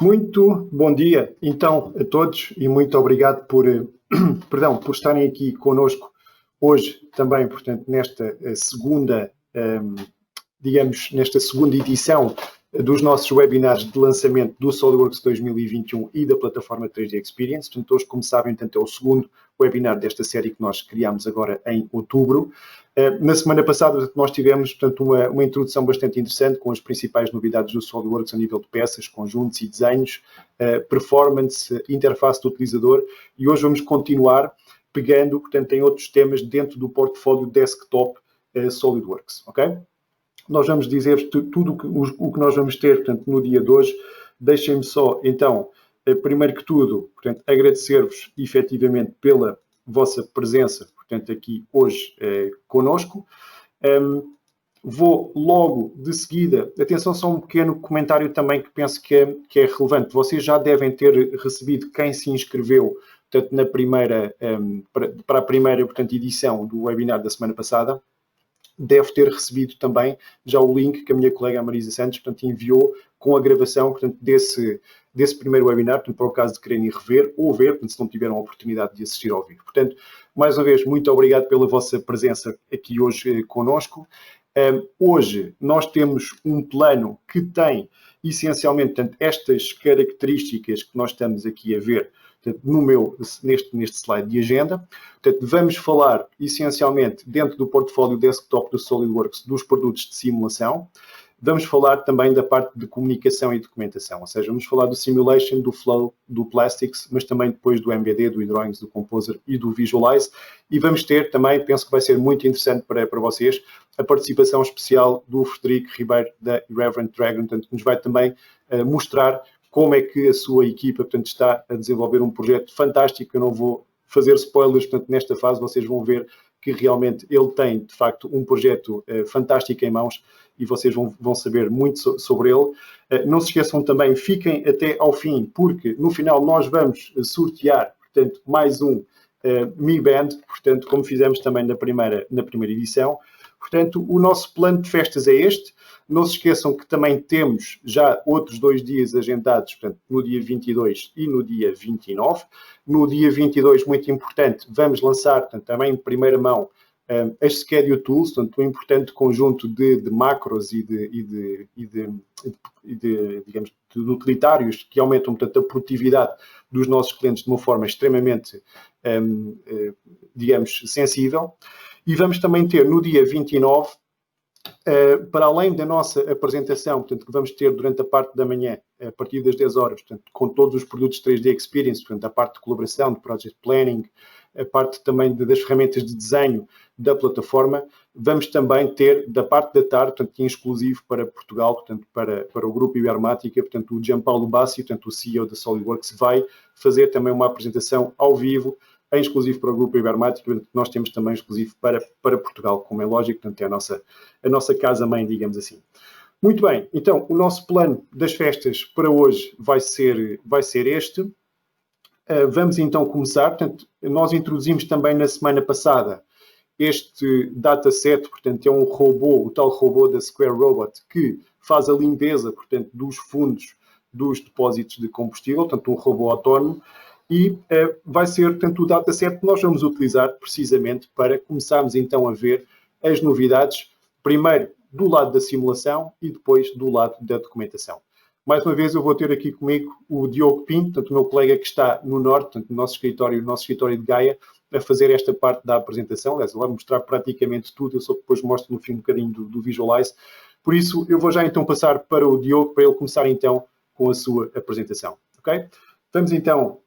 Muito bom dia, então, a todos e muito obrigado por estarem aqui conosco hoje também, portanto, nesta segunda, nesta segunda edição dos nossos webinars de lançamento do SolidWorks 2021 e da plataforma 3D Experience. Portanto, hoje, como sabem, é o segundo webinar desta série que nós criámos agora em outubro. Na semana passada, nós tivemos, portanto, uma introdução bastante interessante com as principais novidades do SolidWorks a nível de peças, conjuntos e desenhos, performance, interface do utilizador, e hoje vamos continuar pegando, portanto, em outros temas dentro do portfólio desktop SolidWorks, ok? Nós vamos dizer tudo o que nós vamos ter, portanto, no dia de hoje. Deixem-me só, então, primeiro que tudo, portanto, agradecer-vos efetivamente pela vossa presença, portanto, aqui hoje conosco. Vou logo de seguida, atenção, só um pequeno comentário também que penso que é relevante. Vocês já devem ter recebido, quem se inscreveu, portanto, na primeira, para a primeira, portanto, edição do webinar da semana passada, deve ter recebido também já o link que a minha colega Marisa Santos, portanto, enviou com a gravação, portanto, desse primeiro webinar, portanto, para o caso de quererem rever ou ver, portanto, se não tiveram a oportunidade de assistir ao vivo. Portanto, mais uma vez, muito obrigado pela vossa presença aqui hoje conosco. Hoje nós temos um plano que tem essencialmente, portanto, estas características que nós estamos aqui a ver, portanto, neste slide de agenda. Portanto, vamos falar essencialmente dentro do portfólio desktop do SolidWorks dos produtos de simulação. Vamos falar também da parte de comunicação e documentação, ou seja, vamos falar do Simulation, do Flow, do Plastics, mas também depois do MBD, do eDrawings, do Composer e do Visualize. E vamos ter também, penso que vai ser muito interessante para vocês, a participação especial do Frederico Ribeiro da Irreverent Dragon, portanto, que nos vai também mostrar como é que a sua equipa, portanto, está a desenvolver um projeto fantástico. Eu não vou fazer spoilers, portanto, nesta fase vocês vão ver que realmente ele tem, de facto, um projeto fantástico em mãos e vocês vão saber muito sobre ele. Não se esqueçam também, fiquem até ao fim, porque no final nós vamos sortear, portanto, mais um Mi Band, portanto, como fizemos também na primeira edição. Portanto, o nosso plano de festas é este. Não se esqueçam que também temos já outros 2 dias agendados, portanto, no dia 22 e no dia 29. No dia 22, muito importante, vamos lançar, portanto, também em primeira mão, as Schedule Tools, portanto, um importante conjunto de macros e digamos, de utilitários que aumentam, portanto, a produtividade dos nossos clientes de uma forma extremamente, digamos, sensível. E vamos também ter no dia 29, para além da nossa apresentação, portanto, que vamos ter durante a parte da manhã, a partir das 10 horas, portanto, com todos os produtos 3D Experience, portanto, a parte de colaboração, de Project Planning, a parte também das ferramentas de desenho da plataforma, vamos também ter, da parte da tarde, portanto, em exclusivo para Portugal, portanto, para o grupo Ibermática, portanto, o Gianpaolo Bassi, portanto, o CEO da SolidWorks, vai fazer também uma apresentação ao vivo, em exclusivo para o grupo Ibermática. Nós temos também exclusivo para Portugal, como é lógico, portanto, é a nossa casa-mãe, digamos assim. Muito bem, então, o nosso plano das festas para hoje vai ser este. Vamos então começar. Portanto, nós introduzimos também na semana passada este dataset, portanto, é um robô, o tal robô da Square Robot, que faz a limpeza, portanto, dos fundos dos depósitos de combustível, portanto, um robô autónomo. E vai ser, portanto, o dataset que nós vamos utilizar precisamente para começarmos então a ver as novidades, primeiro do lado da simulação e depois do lado da documentação. Mais uma vez eu vou ter aqui comigo o Diogo Pinto, portanto, o meu colega que está no norte, portanto, no nosso escritório de Gaia, a fazer esta parte da apresentação. Aliás, ele vai mostrar praticamente tudo, eu só depois mostro no fim um bocadinho do Visualize. Por isso, eu vou já então passar para o Diogo, para ele começar então com a sua apresentação. Ok? Vamos então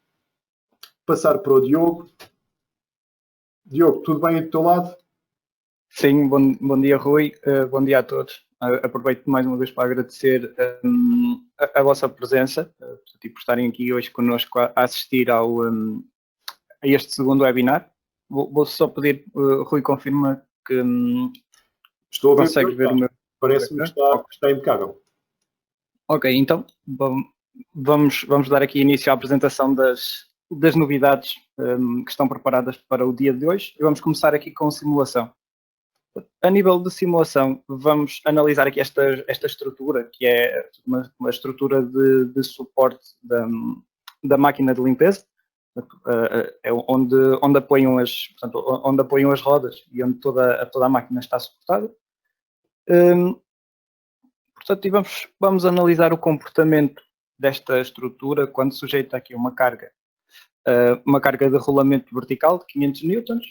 passar para o Diogo. Diogo, tudo bem do teu lado? Sim, bom dia, Rui. Bom dia a todos. Aproveito mais uma vez para agradecer a vossa presença e por estarem aqui hoje connosco a assistir a este segundo webinar. Vou só pedir, Rui, confirma que estou a ver, consegue ver o meu... Parece-me que está impecável. Ok, então vamos dar aqui início à apresentação das novidades que estão preparadas para o dia de hoje. E vamos começar aqui com simulação. A nível de simulação, vamos analisar aqui esta estrutura, que é uma estrutura de suporte da máquina de limpeza, é onde apoiam as rodas e onde toda a máquina está suportada. Portanto, vamos analisar o comportamento desta estrutura quando sujeita aqui uma carga de rolamento vertical de 500 newtons.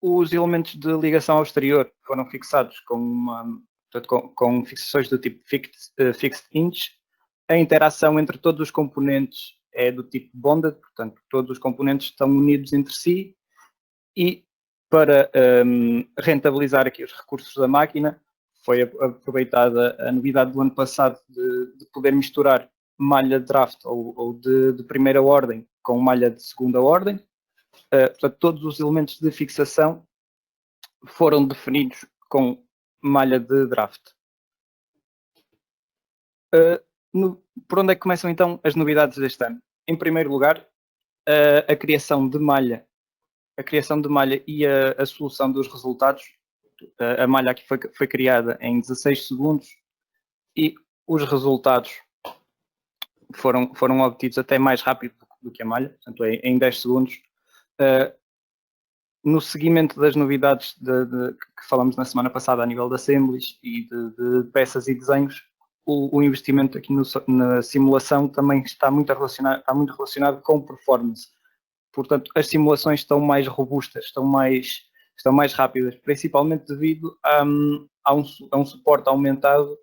Os elementos de ligação ao exterior foram fixados com fixações do tipo fixed hinge. A interação entre todos os componentes é do tipo bonded, portanto, todos os componentes estão unidos entre si, e para rentabilizar aqui os recursos da máquina, foi aproveitada a novidade do ano passado de poder misturar malha de draft ou de primeira ordem com malha de segunda ordem. Portanto, todos os elementos de fixação foram definidos com malha de draft. Por onde é que começam então as novidades deste ano? Em primeiro lugar, a criação de malha e a solução dos resultados. A malha aqui foi criada em 16 segundos e os resultados foram obtidos até mais rápido do que a malha, portanto em 10 segundos. No seguimento das novidades que falamos na semana passada a nível de assemblies e de peças e desenhos, o investimento aqui na simulação também está muito relacionado com performance. Portanto, as simulações estão mais robustas, estão mais rápidas, principalmente devido a um suporte aumentado,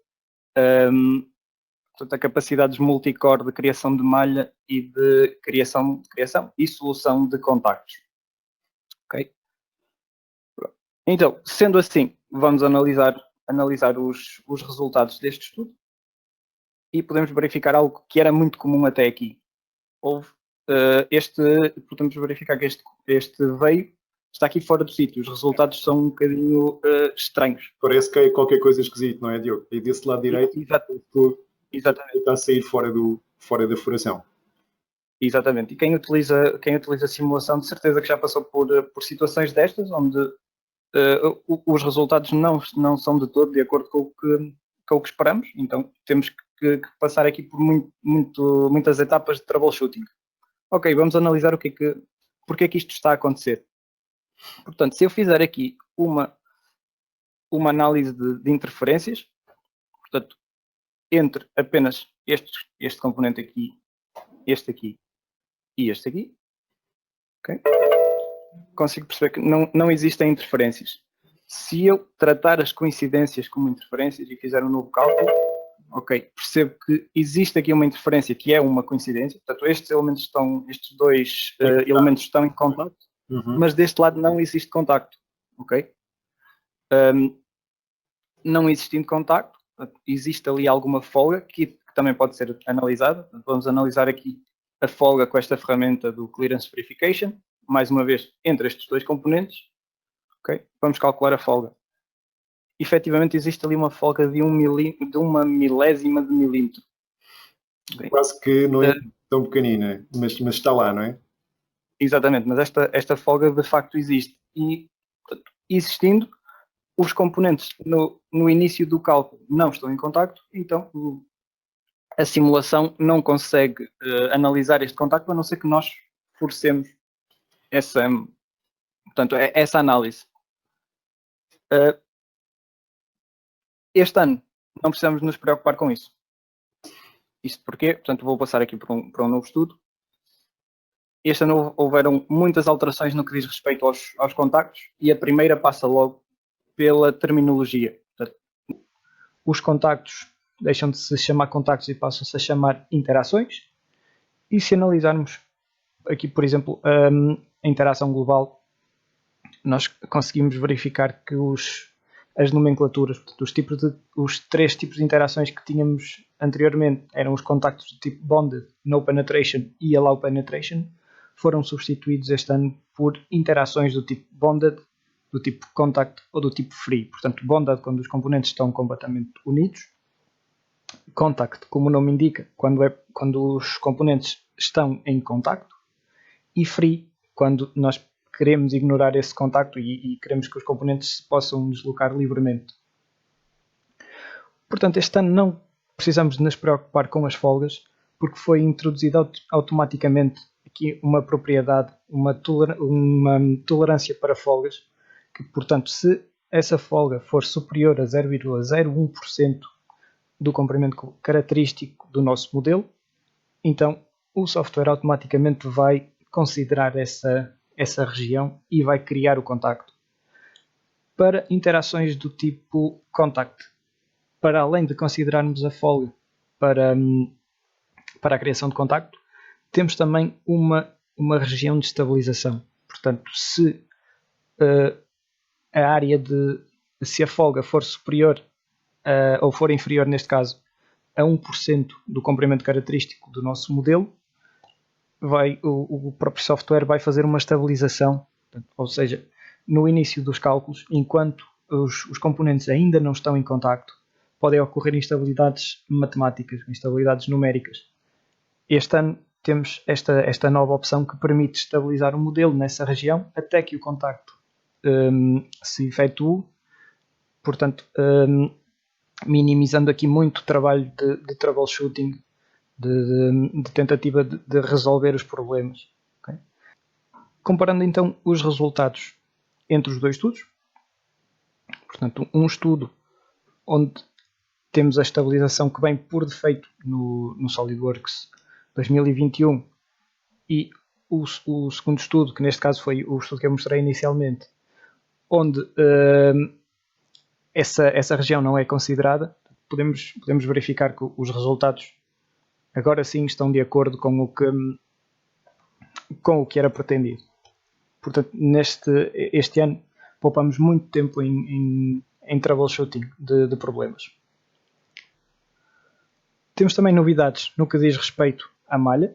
portanto, a capacidades multicore de criação de malha e de criação e solução de contactos. Ok? Então, sendo assim, vamos analisar os resultados deste estudo e podemos verificar algo que era muito comum até aqui. Podemos verificar que este veio, está aqui fora do sítio. Os resultados são um bocadinho estranhos. Parece que é qualquer coisa esquisito, não é, Diogo? E desse lado direito, exatamente, está a sair fora da furação. Exatamente. E quem utiliza a simulação, de certeza que já passou por situações destas, onde os resultados não são de todo de acordo com o que esperamos. Então, temos que passar aqui por muitas etapas de troubleshooting. Ok, vamos analisar porque é que isto está a acontecer. Portanto, se eu fizer aqui uma análise de interferências, portanto, entre apenas este componente aqui, este aqui e este aqui, okay, consigo perceber que não existem interferências. Se eu tratar as coincidências como interferências e fizer um novo cálculo, ok, percebo que existe aqui uma interferência que é uma coincidência. Portanto, estes dois elementos estão em contacto, mas deste lado não existe contacto, ok? Não existindo contacto, existe ali alguma folga que também pode ser analisada. Vamos analisar aqui a folga com esta ferramenta do Clearance Verification, mais uma vez, entre estes dois componentes. Okay? Vamos calcular a folga. Efetivamente existe ali uma folga de uma milésima de milímetro. Okay? Quase que não é tão pequenina, mas está lá, não é? Exatamente, mas esta folga de facto existe. E, existindo, os componentes no início do cálculo não estão em contacto, então a simulação não consegue analisar este contacto, a não ser que nós forcemos essa análise. Este ano não precisamos nos preocupar com isso. Isto porquê? Portanto, vou passar aqui para um novo estudo. Este ano houveram muitas alterações no que diz respeito aos contactos e a primeira passa logo pela terminologia. Portanto, os contactos deixam de se chamar contactos e passam-se a chamar interações. E se analisarmos aqui, por exemplo, a interação global, nós conseguimos verificar que as nomenclaturas, portanto, os 3 tipos de interações que tínhamos anteriormente eram os contactos do tipo Bonded, No Penetration e Allow Penetration, foram substituídos este ano por interações do tipo Bonded, do tipo Contact ou do tipo Free. Portanto, Bonded quando os componentes estão completamente unidos, Contact, como o nome indica, quando os componentes estão em contacto, e Free, quando nós queremos ignorar esse contacto e queremos que os componentes se possam deslocar livremente. Portanto, este ano não precisamos de nos preocupar com as folgas, porque foi introduzida automaticamente aqui uma propriedade, uma tolerância para folgas, que, portanto, se essa folga for superior a 0,01% do comprimento característico do nosso modelo, então o software automaticamente vai considerar essa região e vai criar o contacto. Para interações do tipo contact, para além de considerarmos a folga para a criação de contacto, temos também uma região de estabilização. Portanto, se se a folga for superior ou for inferior, neste caso, a 1% do comprimento característico do nosso modelo, o próprio software vai fazer uma estabilização, ou seja, no início dos cálculos, enquanto os componentes ainda não estão em contacto, podem ocorrer instabilidades matemáticas, instabilidades numéricas. Este ano temos esta nova opção que permite estabilizar o modelo nessa região até que o contacto se efetue, portanto, minimizando aqui muito o trabalho de troubleshooting, de tentativa de resolver os problemas. Okay? Comparando então os resultados entre os dois estudos, portanto, um estudo onde temos a estabilização que vem por defeito no SolidWorks 2021 e o segundo estudo, que neste caso foi o estudo que eu mostrei inicialmente, onde essa região não é considerada, podemos verificar que os resultados agora sim estão de acordo com o que era pretendido. Portanto, este ano poupamos muito tempo em troubleshooting de problemas. Temos também novidades no que diz respeito à malha.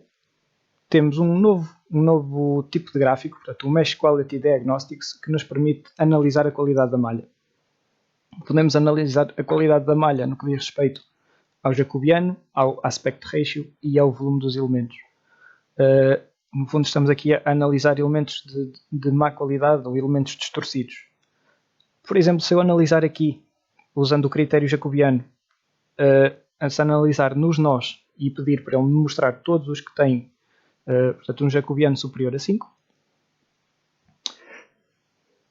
Temos um novo tipo de gráfico, portanto, o Mesh Quality Diagnostics, que nos permite analisar a qualidade da malha. Podemos analisar a qualidade da malha no que diz respeito ao jacobiano, ao aspect ratio e ao volume dos elementos. No fundo, estamos aqui a analisar elementos de má qualidade ou elementos distorcidos. Por exemplo, se eu analisar aqui, usando o critério jacobiano, se analisar nos nós e pedir para ele me mostrar todos os que têm, portanto, um jacobiano superior a 5,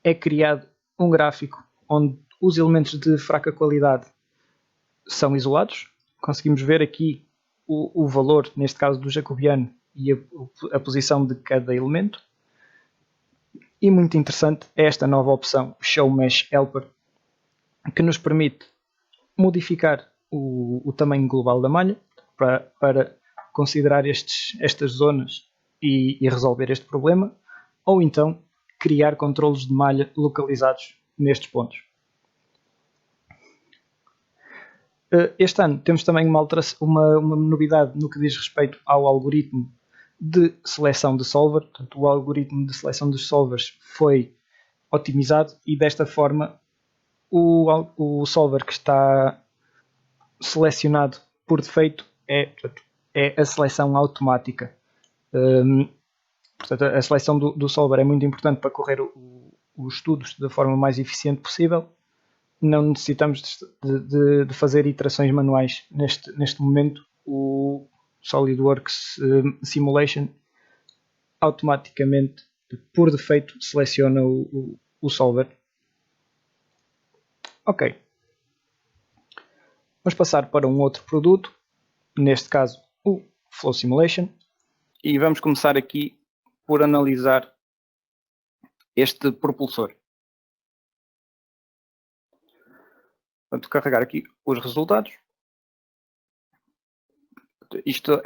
é criado um gráfico onde os elementos de fraca qualidade são isolados. Conseguimos ver aqui o valor, neste caso do jacobiano, e a posição de cada elemento. E muito interessante é esta nova opção, Show Mesh Helper, que nos permite modificar o tamanho global da malha para considerar estas zonas e resolver este problema, ou então criar controlos de malha localizados nestes pontos. Este ano temos também uma novidade no que diz respeito ao algoritmo de seleção de solver. Portanto, o algoritmo de seleção dos solvers foi otimizado e desta forma o solver que está selecionado por defeito é a seleção automática. Portanto, a seleção do solver é muito importante para correr os estudos da forma mais eficiente possível. Não necessitamos de fazer iterações manuais. Neste momento, o SolidWorks Simulation automaticamente, por defeito, seleciona o solver. Ok. Vamos passar para um outro produto, neste caso o Flow Simulation. E vamos começar aqui por analisar este propulsor. Portanto, carregar aqui os resultados. Isto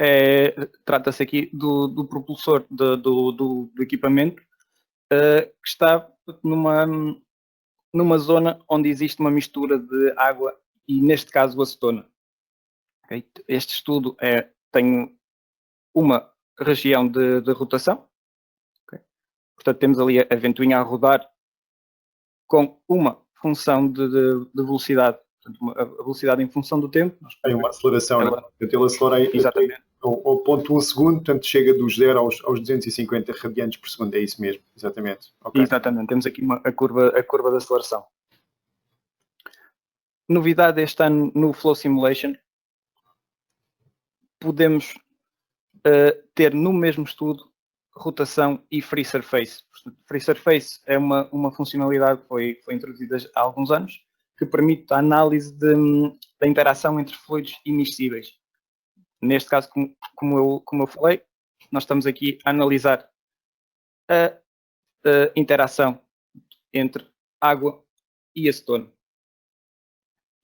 trata-se aqui do propulsor do equipamento que está numa zona onde existe uma mistura de água e, neste caso, acetona. Okay? Este estudo tem uma região de rotação. Okay? Portanto, temos ali a ventoinha a rodar com uma função de velocidade, portanto, a velocidade em função do tempo. Tem uma aceleração, ele acelera exatamente. ao ponto 1 segundo, portanto chega dos 0 aos 250 radianos por segundo, é isso mesmo, exatamente. Okay. Exatamente, temos aqui a curva de aceleração. Novidade este ano no Flow Simulation, podemos ter no mesmo estudo rotação e free surface. Free surface é uma funcionalidade que foi introduzida há alguns anos, que permite a análise da interação entre fluidos imiscíveis. Neste caso, como eu falei, nós estamos aqui a analisar a interação entre água e acetona.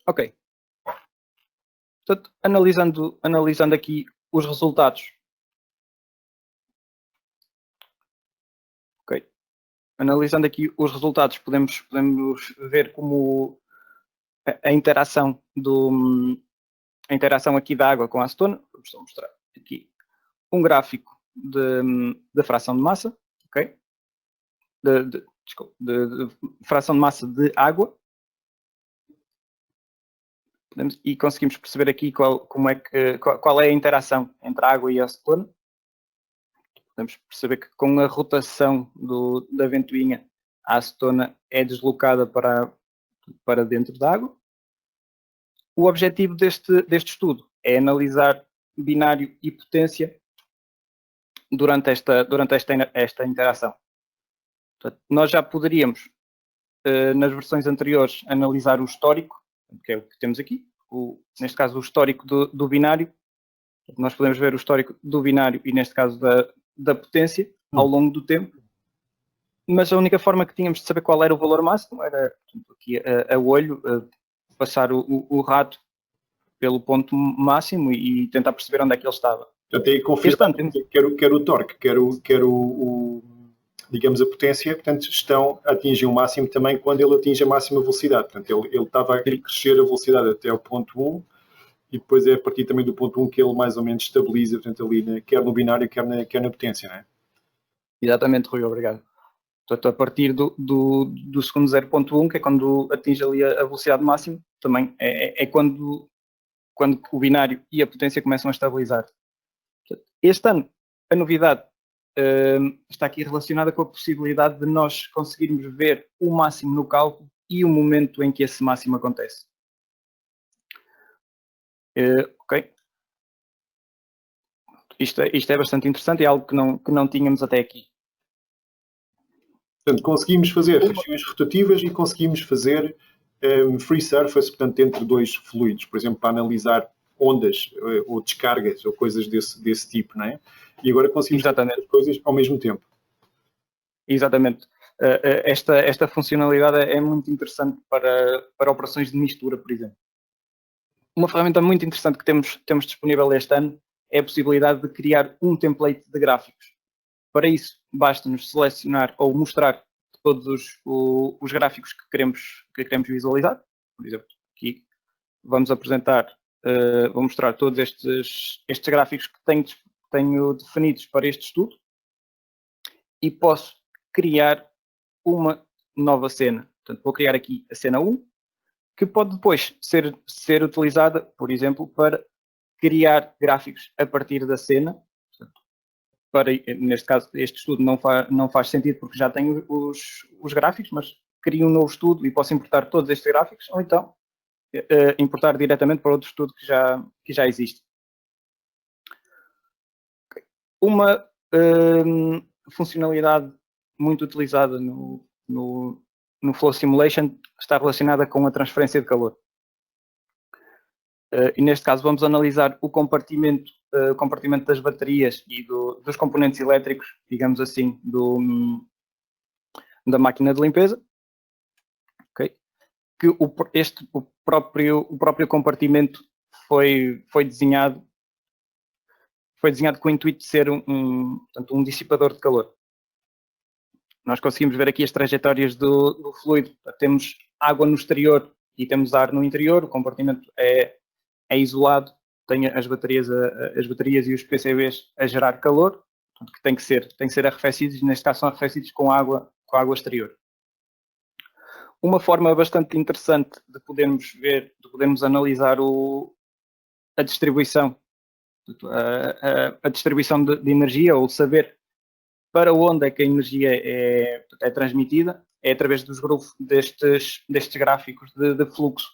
Ok. Portanto, analisando aqui os resultados. Ok. Analisando aqui os resultados, podemos ver como a interação aqui da água com a acetona. Vou mostrar aqui um gráfico da fração de massa, ok? De fração de massa de água. E conseguimos perceber aqui qual é a interação entre a água e a acetona. Podemos perceber que com a rotação da ventoinha, a acetona é deslocada para dentro da água. O objetivo deste estudo é analisar binário e potência durante esta interação. Portanto, nós já poderíamos, nas versões anteriores, analisar o histórico, que é o que temos aqui, neste caso o histórico do binário. Nós podemos ver o histórico do binário e, neste caso, da potência ao longo do tempo. Mas a única forma que tínhamos de saber qual era o valor máximo era, portanto, aqui a olho, passar o rato pelo ponto máximo e tentar perceber onde é que ele estava. Portanto, aí confirma quer o torque, quer digamos, a potência, portanto, atingem o máximo também quando ele atinge a máxima velocidade. Portanto, ele estava a crescer a velocidade até o ponto 1 e depois é a partir também do ponto 1 que ele mais ou menos estabiliza, portanto, ali, quer no binário, quer na potência, não é? Exatamente, Rui, obrigado. Portanto, a partir do segundo 0.1, que é quando atinge ali a velocidade máxima, também é quando o binário e a potência começam a estabilizar. Portanto, este ano, a novidade está aqui relacionada com a possibilidade de nós conseguirmos ver o máximo no cálculo e o momento em que esse máximo acontece. Ok. Isto é bastante interessante e é algo que não tínhamos até aqui. Portanto, conseguimos fazer regiões rotativas e conseguimos fazer free surface, portanto, entre dois fluidos, por exemplo, para analisar ondas ou descargas ou coisas desse tipo, não é? E agora conseguimos fazer as coisas ao mesmo tempo. Exatamente. Esta funcionalidade é muito interessante para operações de mistura, por exemplo. Uma ferramenta muito interessante que temos disponível este ano é a possibilidade de criar um template de gráficos. Para isso, basta-nos selecionar ou mostrar todos os gráficos que queremos visualizar. Por exemplo, aqui vamos apresentar, vou mostrar todos estes gráficos que tenho definidos para este estudo e posso criar uma nova cena. Portanto, vou criar aqui a cena 1, que pode depois ser utilizada, por exemplo, para criar gráficos a partir da cena. Neste caso, este estudo não faz sentido porque já tenho os gráficos, mas crio um novo estudo e posso importar todos estes gráficos, ou então importar diretamente para outro estudo que já existe. Uma funcionalidade muito utilizada no Flow Simulation está relacionada com a transferência de calor. E neste caso vamos analisar o compartimento das baterias e dos componentes elétricos, digamos assim, da máquina de limpeza. Okay? Que o próprio compartimento foi desenhado com o intuito de ser portanto, um dissipador de calor. Nós conseguimos ver aqui as trajetórias do fluido. Temos água no exterior e temos ar no interior. O compartimento é isolado, tem as baterias e os PCBs a gerar calor, portanto, que tem que ser arrefecidos, neste caso são arrefecidos com água exterior. Uma forma bastante interessante de podermos analisar a distribuição A distribuição de energia, ou saber para onde é que a energia é transmitida, é através destes gráficos de fluxo.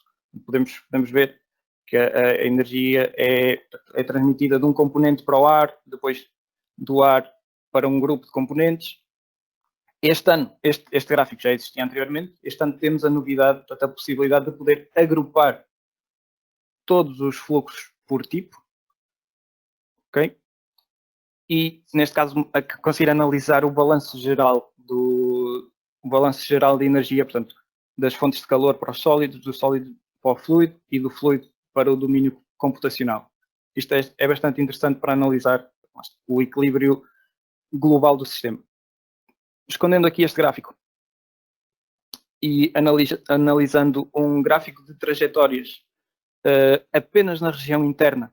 Podemos ver que a energia é transmitida de um componente para o ar, depois do ar para um grupo de componentes. Este ano, este gráfico já existia anteriormente, este ano temos a novidade, portanto, a possibilidade de poder agrupar todos os fluxos por tipo, ok? E, neste caso, conseguir analisar o balanço geral de energia, portanto, das fontes de calor para os sólidos, do sólido para o fluido e do fluido para o domínio computacional. Isto é bastante interessante para analisar o equilíbrio global do sistema. Escondendo aqui este gráfico e analisando um gráfico de trajetórias apenas na região interna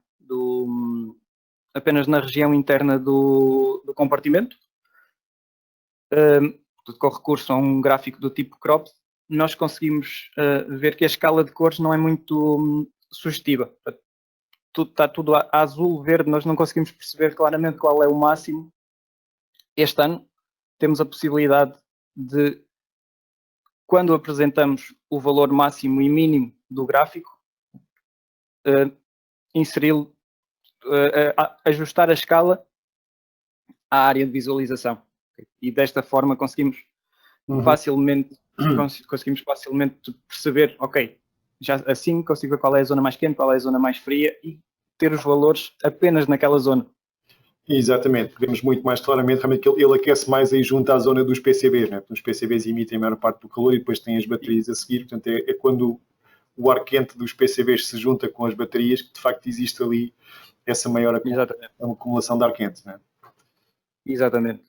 do compartimento, com recurso a um gráfico do tipo crop, nós conseguimos ver que a escala de cores não é muito sugestiva. Está tudo a azul, verde, nós não conseguimos perceber claramente qual é o máximo. Este ano temos a possibilidade de, quando apresentamos o valor máximo e mínimo do gráfico, inseri-lo, ajustar a escala à área de visualização. E desta forma conseguimos facilmente perceber, ok, já assim consigo ver qual é a zona mais quente, qual é a zona mais fria e ter os valores apenas naquela zona. Exatamente, vemos muito mais claramente realmente que ele aquece mais aí junto à zona dos PCBs, né? Os PCBs emitem a maior parte do calor e depois têm as baterias a seguir, portanto é quando o ar quente dos PCBs se junta com as baterias que de facto existe ali essa maior acumulação de ar quente, né? Exatamente.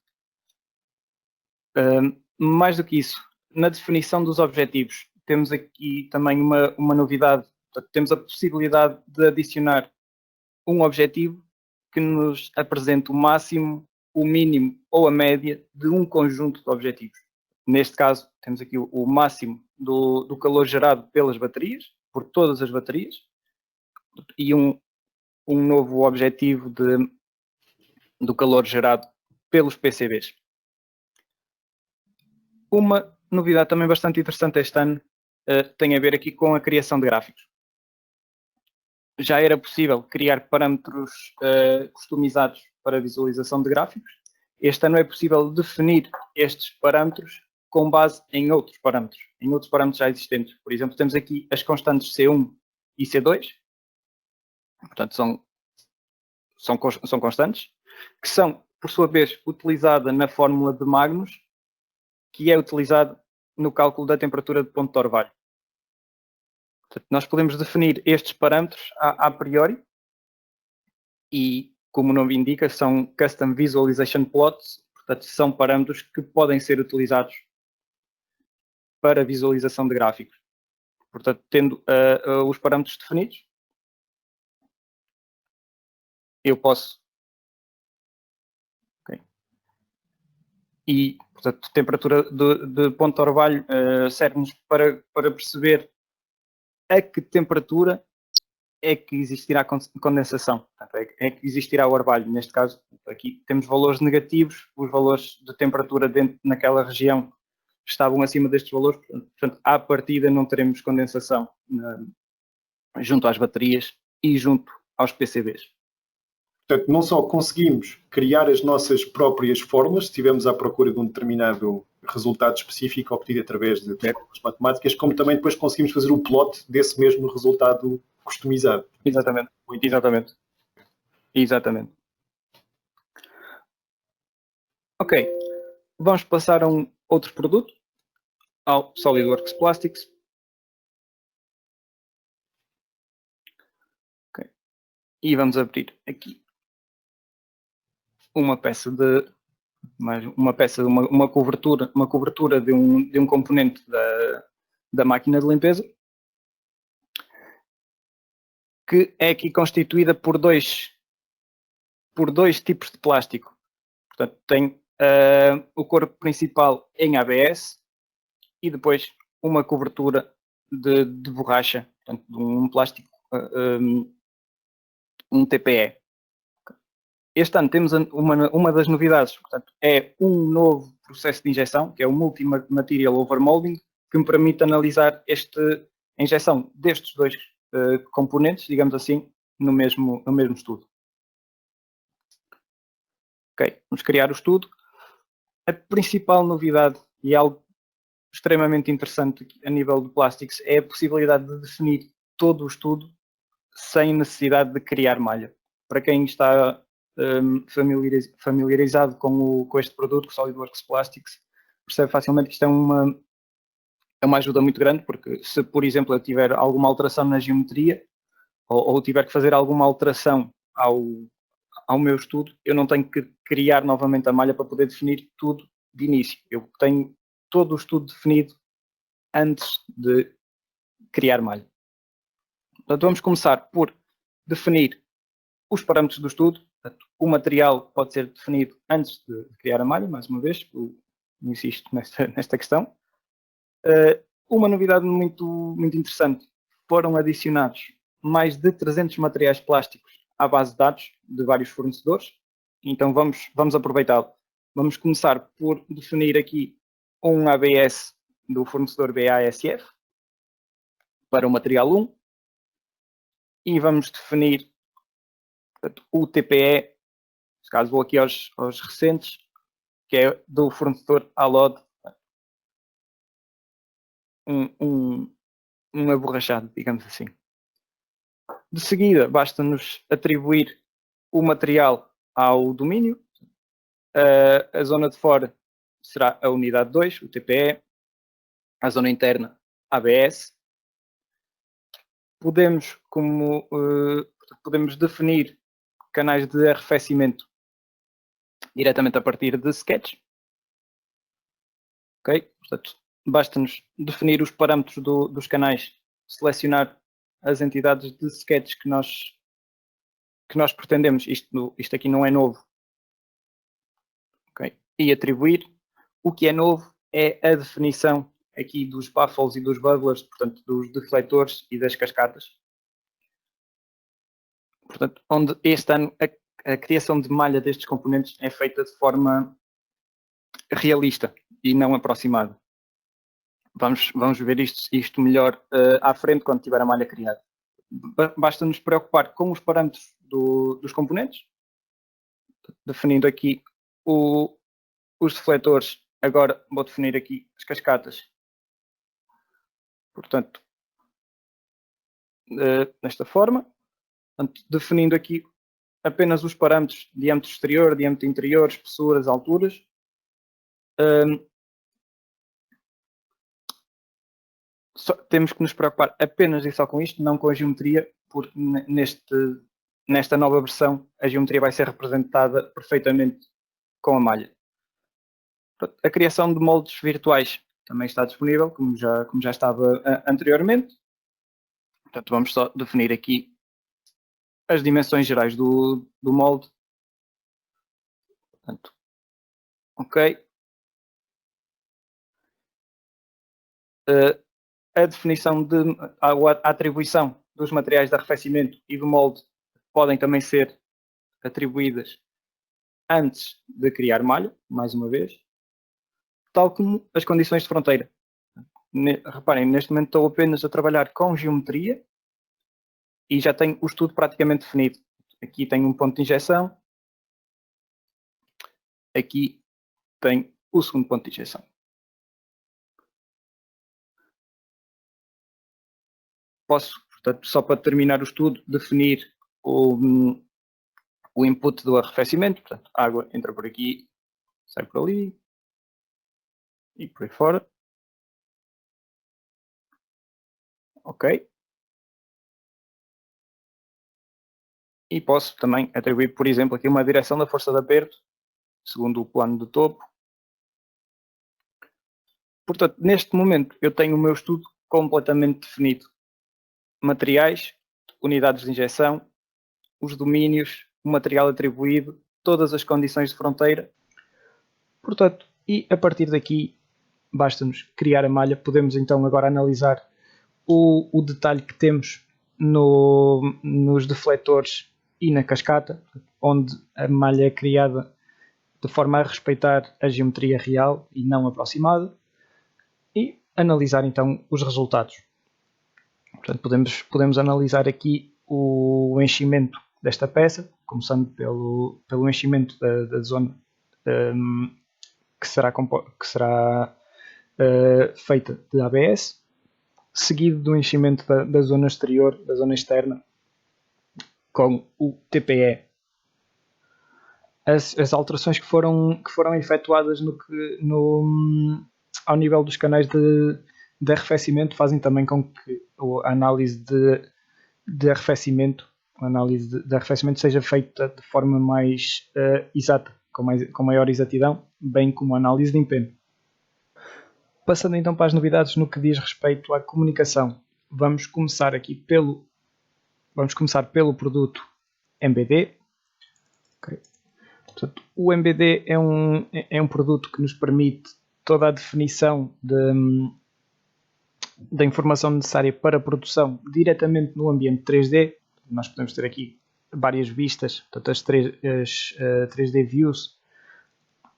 Mais do que isso, na definição dos objetivos, temos aqui também uma novidade. Portanto, temos a possibilidade de adicionar um objetivo que nos apresente o máximo, o mínimo ou a média de um conjunto de objetivos. Neste caso, temos aqui o máximo do calor gerado pelas baterias, por todas as baterias, e um novo objetivo do calor gerado pelos PCBs. Uma novidade também bastante interessante este ano tem a ver aqui com a criação de gráficos. Já era possível criar parâmetros customizados para visualização de gráficos. Este ano é possível definir estes parâmetros com base em outros parâmetros já existentes. Por exemplo, temos aqui as constantes C1 e C2, portanto são constantes, que são, por sua vez, utilizadas na fórmula de Magnus, que é utilizado no cálculo da temperatura de ponto de orvalho. Portanto, nós podemos definir estes parâmetros a priori e, como o nome indica, são Custom Visualization Plots, portanto, são parâmetros que podem ser utilizados para visualização de gráficos. Portanto, tendo os parâmetros definidos, eu posso... Okay. E, portanto, temperatura de ponto de orvalho serve-nos para perceber a que temperatura é que existirá condensação, é que existirá o orvalho. Neste caso, aqui temos valores negativos, os valores de temperatura dentro naquela região estavam acima destes valores, portanto, à partida não teremos condensação junto às baterias e junto aos PCBs. Portanto, não só conseguimos criar as nossas próprias fórmulas, se estivermos à procura de um determinado resultado específico obtido através de fórmulas matemáticas, como também depois conseguimos fazer o plot desse mesmo resultado customizado. Exatamente. Ok, vamos passar a um outro produto, ao SolidWorks Plastics. Okay. E vamos abrir aqui uma cobertura de um componente da máquina de limpeza, que é aqui constituída por dois tipos de plástico. Portanto, tem o corpo principal em ABS e depois uma cobertura de borracha, portanto, um plástico, um TPE. Este ano temos uma das novidades, portanto, é um novo processo de injeção, que é o Multi-Material Overmolding, que me permite analisar a injeção destes dois componentes, digamos assim, no mesmo estudo. Ok, vamos criar o estudo. A principal novidade, e algo extremamente interessante a nível de Plastics, é a possibilidade de definir todo o estudo sem necessidade de criar malha. Para quem está familiarizado com este produto, com SolidWorks Plastics, percebe facilmente que isto é uma ajuda muito grande, porque se, por exemplo, eu tiver alguma alteração na geometria ou tiver que fazer alguma alteração ao meu estudo, eu não tenho que criar novamente a malha para poder definir tudo de início. Eu tenho todo o estudo definido antes de criar malha. Portanto, vamos começar por definir os parâmetros do estudo. Portanto, o material pode ser definido antes de criar a malha, mais uma vez, eu insisto nesta questão. Uma novidade muito interessante, foram adicionados mais de 300 materiais plásticos à base de dados de vários fornecedores, então vamos aproveitá-lo. Vamos começar por definir aqui um ABS do fornecedor BASF para o material 1 e vamos definir, portanto, o TPE, neste caso vou aqui aos recentes, que é do fornecedor Alod, um aborrachado, digamos assim. De seguida, basta-nos atribuir o material ao domínio. A zona de fora será a unidade 2, o TPE. A zona interna, ABS. Podemos definir canais de arrefecimento diretamente a partir de Sketch. Ok? Portanto, basta-nos definir os parâmetros dos canais, selecionar as entidades de Sketch que nós pretendemos. Isto aqui não é novo. Okay? E atribuir. O que é novo é a definição aqui dos baffles e dos bubblers, portanto, dos defletores e das cascatas. Portanto, onde este ano a criação de malha destes componentes é feita de forma realista e não aproximada. Vamos ver isto melhor à frente quando tiver a malha criada. Basta nos preocupar com os parâmetros dos componentes, definindo aqui os defletores. Agora vou definir aqui as cascatas. Portanto, desta forma, portanto, definindo aqui apenas os parâmetros diâmetro exterior, diâmetro interior, espessuras, alturas. Temos que nos preocupar apenas e só com isto, não com a geometria, porque nesta nova versão a geometria vai ser representada perfeitamente com a malha. A criação de moldes virtuais também está disponível, como já estava anteriormente. Portanto, vamos só definir aqui as dimensões gerais do molde. Portanto, ok. A definição a atribuição dos materiais de arrefecimento e do molde podem também ser atribuídas antes de criar malha, mais uma vez, tal como as condições de fronteira. Reparem, neste momento estou apenas a trabalhar com geometria e já tenho o estudo praticamente definido. Aqui tenho um ponto de injeção, aqui tenho o segundo ponto de injeção. Posso, portanto, só para terminar o estudo, definir o input do arrefecimento, portanto, a água entra por aqui, sai por ali e por aí fora. Ok. E posso também atribuir, por exemplo, aqui uma direção da força de aperto, segundo o plano de topo. Portanto, neste momento eu tenho o meu estudo completamente definido. Materiais, unidades de injeção, os domínios, o material atribuído, todas as condições de fronteira. Portanto, e a partir daqui basta-nos criar a malha. Podemos então agora analisar o detalhe que temos nos defletores e na cascata. onde a malha é criada de forma a respeitar a geometria real e não aproximada, e analisar então os resultados. Portanto, podemos analisar aqui o enchimento desta peça, começando pelo enchimento da zona que será feita de ABS, seguido do enchimento da zona exterior, da zona externa, com o TPE. As alterações que foram efetuadas ao nível dos canais de arrefecimento fazem também com que a análise de arrefecimento, seja feita de forma mais exata, com maior exatidão, bem como a análise de empenho. Passando então para as novidades no que diz respeito à comunicação, vamos começar pelo produto MBD. Okay. Portanto, o MBD é um produto que nos permite toda a definição da informação necessária para a produção diretamente no ambiente 3D. Nós podemos ter aqui várias vistas, portanto, as 3D Views,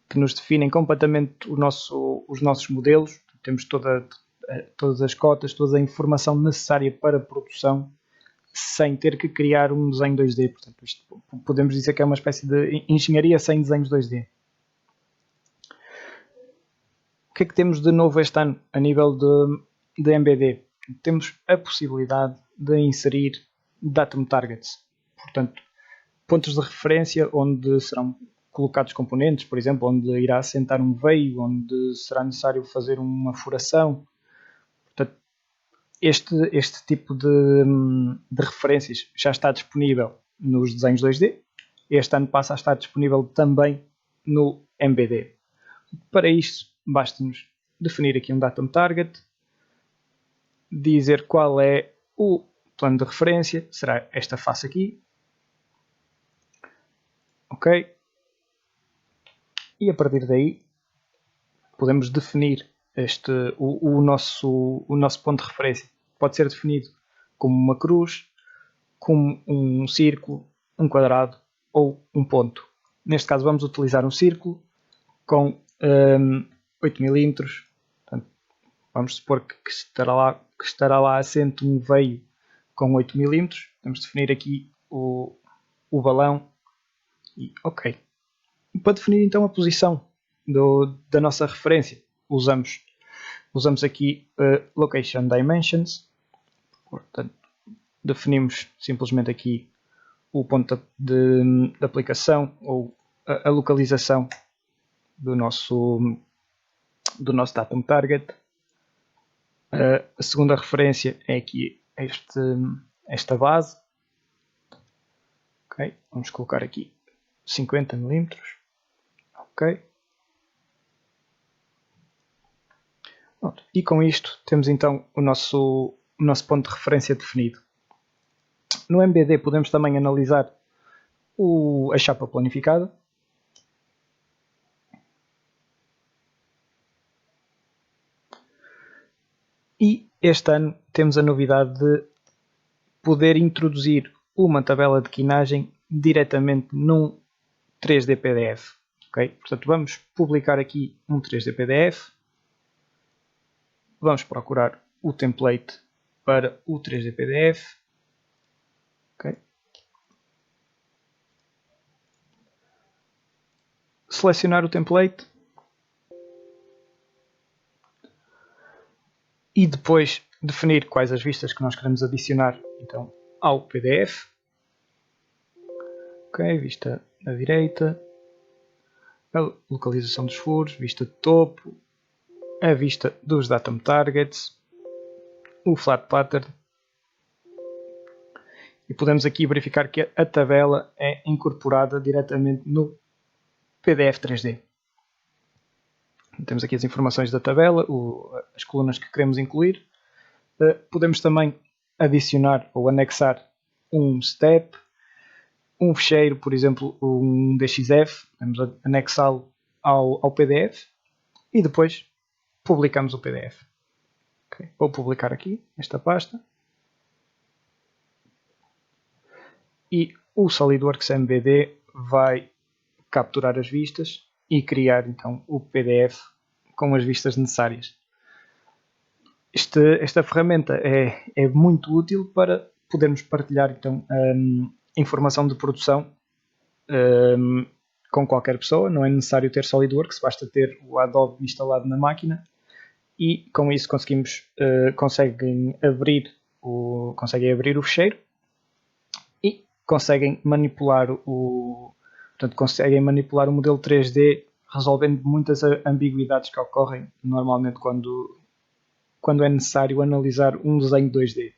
que nos definem completamente os nossos modelos. Temos todas as cotas, toda a informação necessária para a produção, sem ter que criar um desenho 2D. Portanto, isto podemos dizer que é uma espécie de engenharia sem desenhos 2D. O que é que temos de novo este ano a nível de MBD? Temos a possibilidade de inserir Datum Targets. Portanto, pontos de referência onde serão colocados componentes, por exemplo, onde irá assentar um veio, onde será necessário fazer uma furação. Portanto, este tipo de referências já está disponível nos desenhos 2D. Este ano passa a estar disponível também no MBD. Para isso, basta-nos definir aqui um Datum Target, dizer qual é o plano de referência, será esta face aqui. Ok? E a partir daí podemos definir o nosso ponto de referência. Pode ser definido como uma cruz, como um círculo, um quadrado ou um ponto. Neste caso vamos utilizar um círculo com 8 mm. Portanto, vamos supor que estará lá assente um veio com 8 mm. Vamos definir aqui o balão e ok. Para definir então a posição da nossa referência, usamos aqui Location Dimensions. Portanto, definimos simplesmente aqui o ponto de aplicação ou a localização do nosso Datum Target. A segunda referência é aqui esta base. Okay. Vamos colocar aqui 50 mm. Ok. Pronto. E com isto temos então o nosso ponto de referência definido. No MBD podemos também analisar a chapa planificada. E este ano temos a novidade de poder introduzir uma tabela de quinagem diretamente num 3D PDF. Okay? Portanto, vamos publicar aqui um 3D PDF. Vamos procurar o template para o 3D PDF. Okay? Selecionar o template. E depois definir quais as vistas que nós queremos adicionar então, ao PDF. Ok, vista à direita, a localização dos furos, vista de topo, a vista dos Datum Targets, o Flat Pattern. E podemos aqui verificar que a tabela é incorporada diretamente no PDF 3D. Temos aqui as informações da tabela, as colunas que queremos incluir. Podemos também adicionar ou anexar um step, um fecheiro, por exemplo, um DXF. Podemos anexá-lo ao PDF e depois publicamos o PDF. Okay. Vou publicar aqui esta pasta. E o SolidWorks MBD vai capturar as vistas e criar então o PDF com as vistas necessárias. Esta ferramenta é muito útil para podermos partilhar então informação de produção com qualquer pessoa. Não é necessário ter SolidWorks, basta ter o Adobe instalado na máquina e com isso conseguem abrir o ficheiro e conseguem manipular o modelo 3D, resolvendo muitas ambiguidades que ocorrem normalmente quando é necessário analisar um desenho 2D.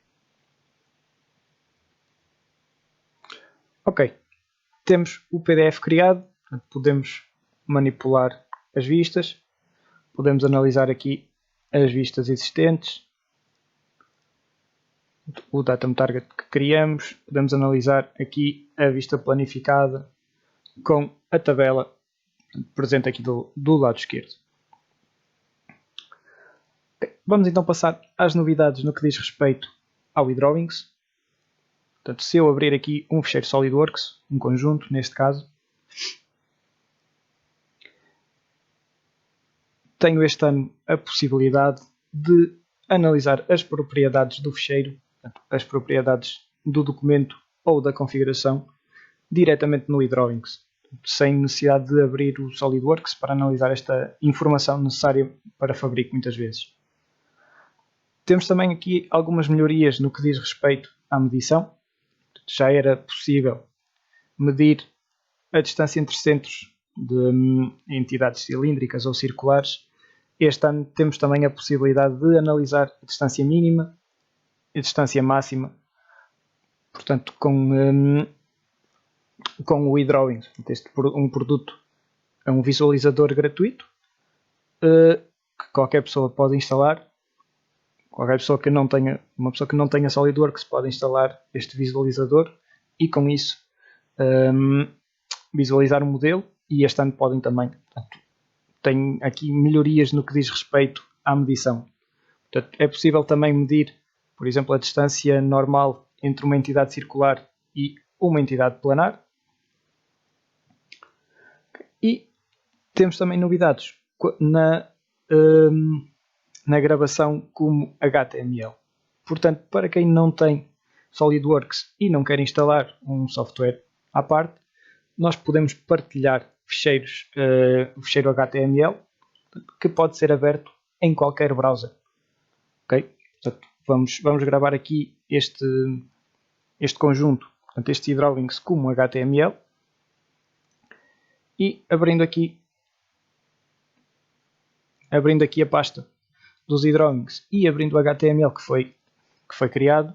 Ok, temos o PDF criado, podemos manipular as vistas, podemos analisar aqui as vistas existentes, o datum target que criamos, podemos analisar aqui a vista planificada com a tabela presente aqui do lado esquerdo. Vamos então passar às novidades no que diz respeito ao eDrawings. Portanto, se eu abrir aqui um ficheiro SolidWorks, um conjunto neste caso, tenho este ano a possibilidade de analisar as propriedades do ficheiro, as propriedades do documento ou da configuração, diretamente no eDrawings, sem necessidade de abrir o SolidWorks para analisar esta informação necessária para Fabric muitas vezes. Temos também aqui algumas melhorias no que diz respeito à medição. Já era possível medir a distância entre centros de entidades cilíndricas ou circulares. Este ano temos também a possibilidade de analisar a distância mínima e a distância máxima, portanto, com o eDrawing. Este um produto é um visualizador gratuito que qualquer pessoa pode instalar. Qualquer pessoa que não tenha SolidWorks pode instalar este visualizador e com isso visualizar o modelo, e este ano podem também. Portanto, tem aqui melhorias no que diz respeito à medição. Portanto, é possível também medir, por exemplo, a distância normal entre uma entidade circular e uma entidade planar. E temos também novidades na gravação como HTML. Portanto, para quem não tem SolidWorks e não quer instalar um software à parte, nós podemos partilhar ficheiros, o ficheiro HTML, que pode ser aberto em qualquer browser. Okay? Portanto, vamos gravar aqui este conjunto, portanto, este eDrawings como HTML, e abrindo aqui a pasta dos eDrawings e abrindo o HTML que foi criado,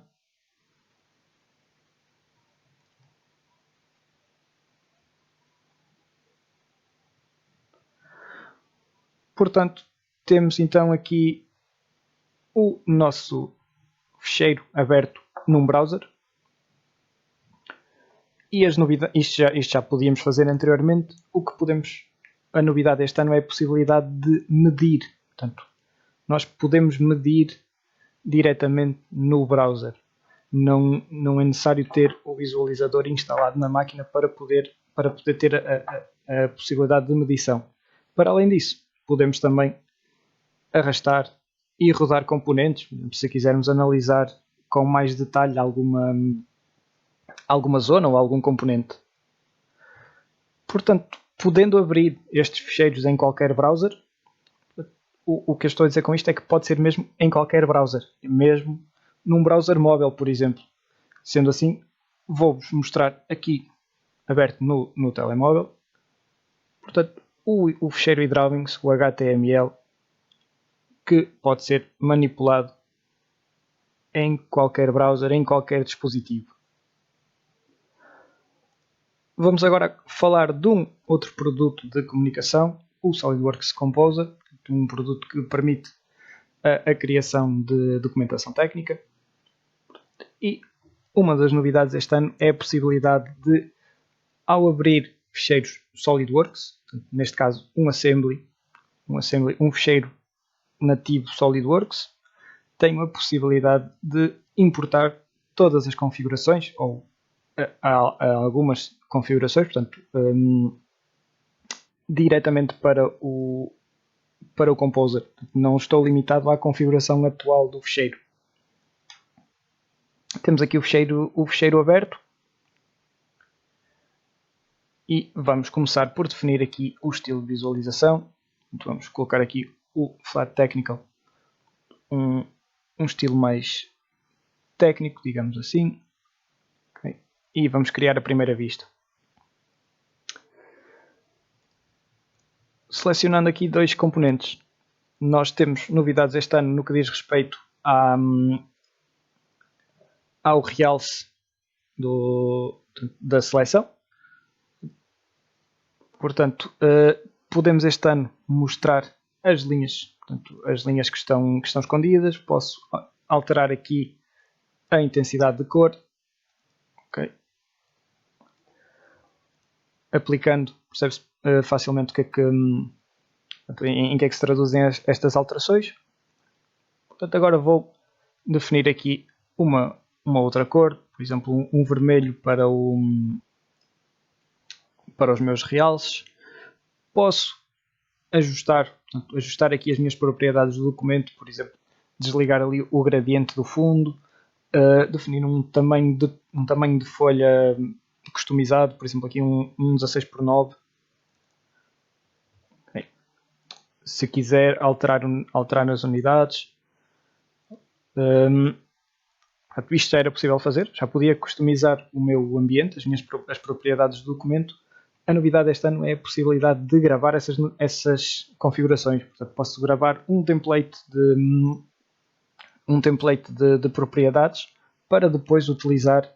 portanto, temos então aqui o nosso ficheiro aberto num browser. E as novidades, isto já podíamos fazer anteriormente. A novidade deste ano é a possibilidade de medir. Portanto, nós podemos medir diretamente no browser. Não é necessário ter o visualizador instalado na máquina para poder ter a possibilidade de medição. Para além disso, podemos também arrastar e rodar componentes, se quisermos analisar com mais detalhe alguma zona ou algum componente. Portanto, podendo abrir estes ficheiros em qualquer browser, o que eu estou a dizer com isto é que pode ser mesmo em qualquer browser, mesmo num browser móvel, por exemplo. Sendo assim, vou-vos mostrar aqui, aberto no telemóvel, portanto, o ficheiro eDrawings, o HTML, que pode ser manipulado em qualquer browser, em qualquer dispositivo. Vamos agora falar de um outro produto de comunicação, o SolidWorks Composer, um produto que permite a criação de documentação técnica. E uma das novidades este ano é a possibilidade de, ao abrir ficheiros SolidWorks, neste caso um ficheiro nativo SolidWorks, tenho a possibilidade de importar todas as configurações ou há algumas configurações, portanto, diretamente para o Composer. Não estou limitado à configuração atual do fecheiro. Temos aqui o fecheiro aberto e vamos começar por definir aqui o estilo de visualização. Então, vamos colocar aqui o Flat Technical, um estilo mais técnico, digamos assim. Okay. E vamos criar a primeira vista. Selecionando aqui dois componentes, nós temos novidades este ano no que diz respeito ao realce da seleção. Portanto, podemos este ano mostrar as linhas, portanto, as linhas que estão escondidas. Posso alterar aqui a intensidade de cor. Okay. Aplicando, percebe-se facilmente em que é que se traduzem estas alterações. Portanto, agora vou definir aqui uma outra cor, por exemplo, um vermelho para os meus realces. Posso ajustar aqui as minhas propriedades do documento, por exemplo, desligar ali o gradiente do fundo, definir um tamanho de folha customizado, por exemplo, aqui um 16:9. Okay. Se quiser alterar as unidades, isto já era possível fazer, já podia customizar o meu ambiente, as propriedades do documento. A novidade este ano é a possibilidade de gravar essas configurações. Portanto, posso gravar um template de propriedades para depois utilizar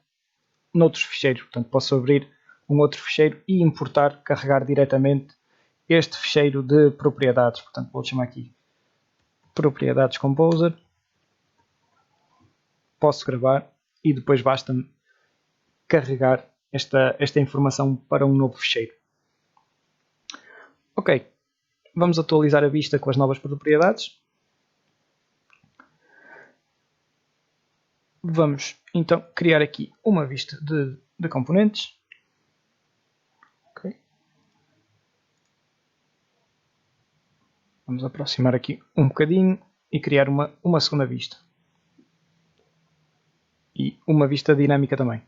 noutros ficheiros. Portanto, posso abrir um outro ficheiro e importar, carregar diretamente este ficheiro de propriedades. Portanto, vou chamar aqui propriedades Composer. Posso gravar e depois basta-me carregar esta informação para um novo ficheiro. Ok, vamos atualizar a vista com as novas propriedades. Vamos então criar aqui uma vista de componentes. Okay. Vamos aproximar aqui um bocadinho e criar uma segunda vista. E uma vista dinâmica também.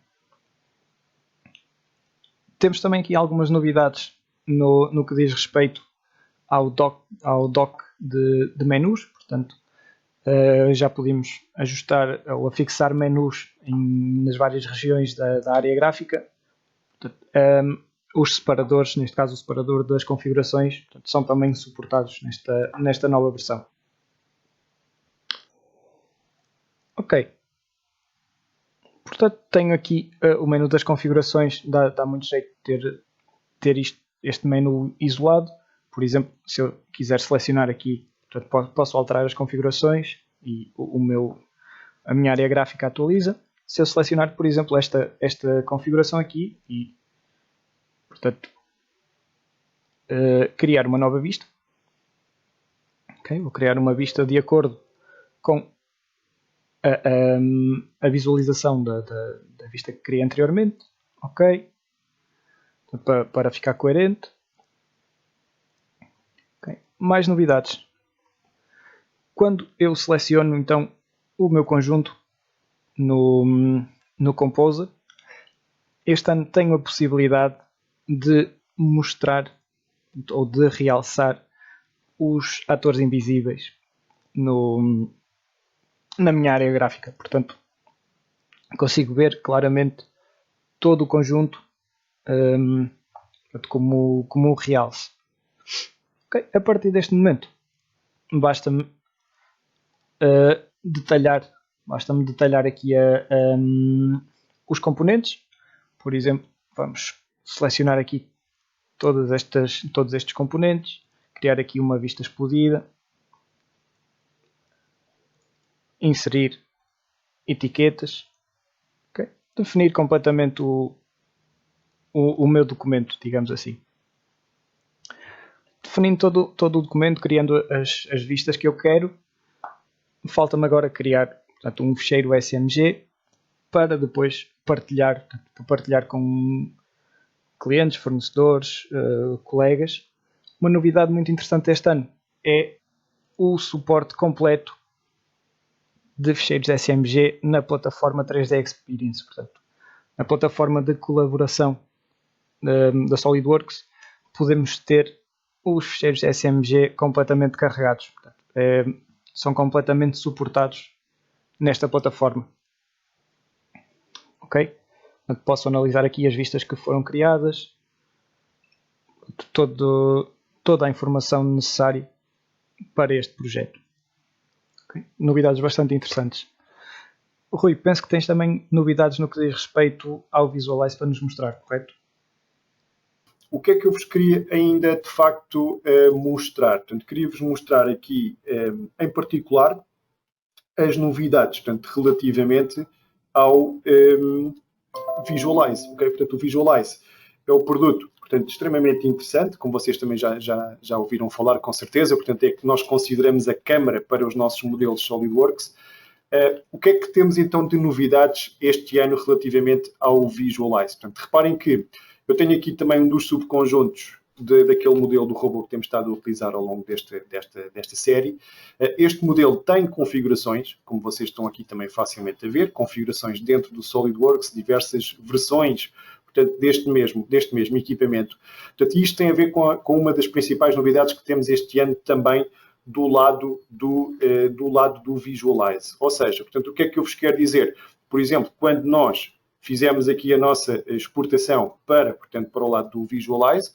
Temos também aqui algumas novidades no que diz respeito ao dock de menus. Portanto, já podemos ajustar ou afixar menus nas várias regiões da área gráfica. Portanto, os separadores, neste caso o separador das configurações, portanto, são também suportados nesta nova versão. Ok. Portanto, tenho aqui o menu das configurações. Dá muito jeito de ter este menu isolado. Por exemplo, se eu quiser selecionar aqui, portanto, posso alterar as configurações e a minha área gráfica atualiza. Se eu selecionar, por exemplo, esta configuração aqui e, portanto, criar uma nova vista. Okay, vou criar uma vista de acordo com a visualização da vista que criei anteriormente. Ok. Para ficar coerente. Okay. Mais novidades. Quando eu seleciono então o meu conjunto no Composer, este ano tenho a possibilidade de mostrar ou de realçar os atores invisíveis na minha área gráfica. Portanto, consigo ver claramente todo o conjunto como um realce. Okay. A partir deste momento, basta-me detalhar aqui os componentes. Por exemplo, vamos selecionar aqui todos estes componentes, criar aqui uma vista explodida, inserir etiquetas, okay. Definir completamente o meu documento, digamos assim. Definindo todo o documento, criando as vistas que eu quero, falta-me agora criar, portanto, um ficheiro SMG para depois partilhar com clientes, fornecedores, colegas. Uma novidade muito interessante este ano é o suporte completo de ficheiros SMG na plataforma 3D Experience. Portanto, na plataforma de colaboração da SolidWorks, podemos ter os ficheiros SMG completamente carregados. Portanto, são completamente suportados nesta plataforma. Ok? Portanto, posso analisar aqui as vistas que foram criadas, toda a informação necessária para este projeto. Okay? Novidades bastante interessantes. Rui, penso que tens também novidades no que diz respeito ao Visualize para nos mostrar, correto? O que é que eu vos queria ainda, de facto, mostrar? Portanto, queria-vos mostrar aqui, em particular, as novidades, portanto, relativamente ao Visualize. Okay? Portanto, o Visualize é o produto, portanto, extremamente interessante, como vocês também já ouviram falar, com certeza. Portanto, é que nós consideramos a câmara para os nossos modelos SolidWorks. O que é que temos, então, de novidades este ano relativamente ao Visualize? Portanto, reparem que eu tenho aqui também um dos subconjuntos daquele modelo do robô que temos estado a utilizar ao longo desta série. Este modelo tem configurações, como vocês estão aqui também facilmente a ver, configurações dentro do SolidWorks, diversas versões, portanto, deste mesmo equipamento. Portanto, isto tem a ver com uma das principais novidades que temos este ano também do lado do Visualize. Ou seja, portanto, o que é que eu vos quero dizer? Por exemplo, quando nós fizemos aqui a nossa exportação para o lado do Visualize,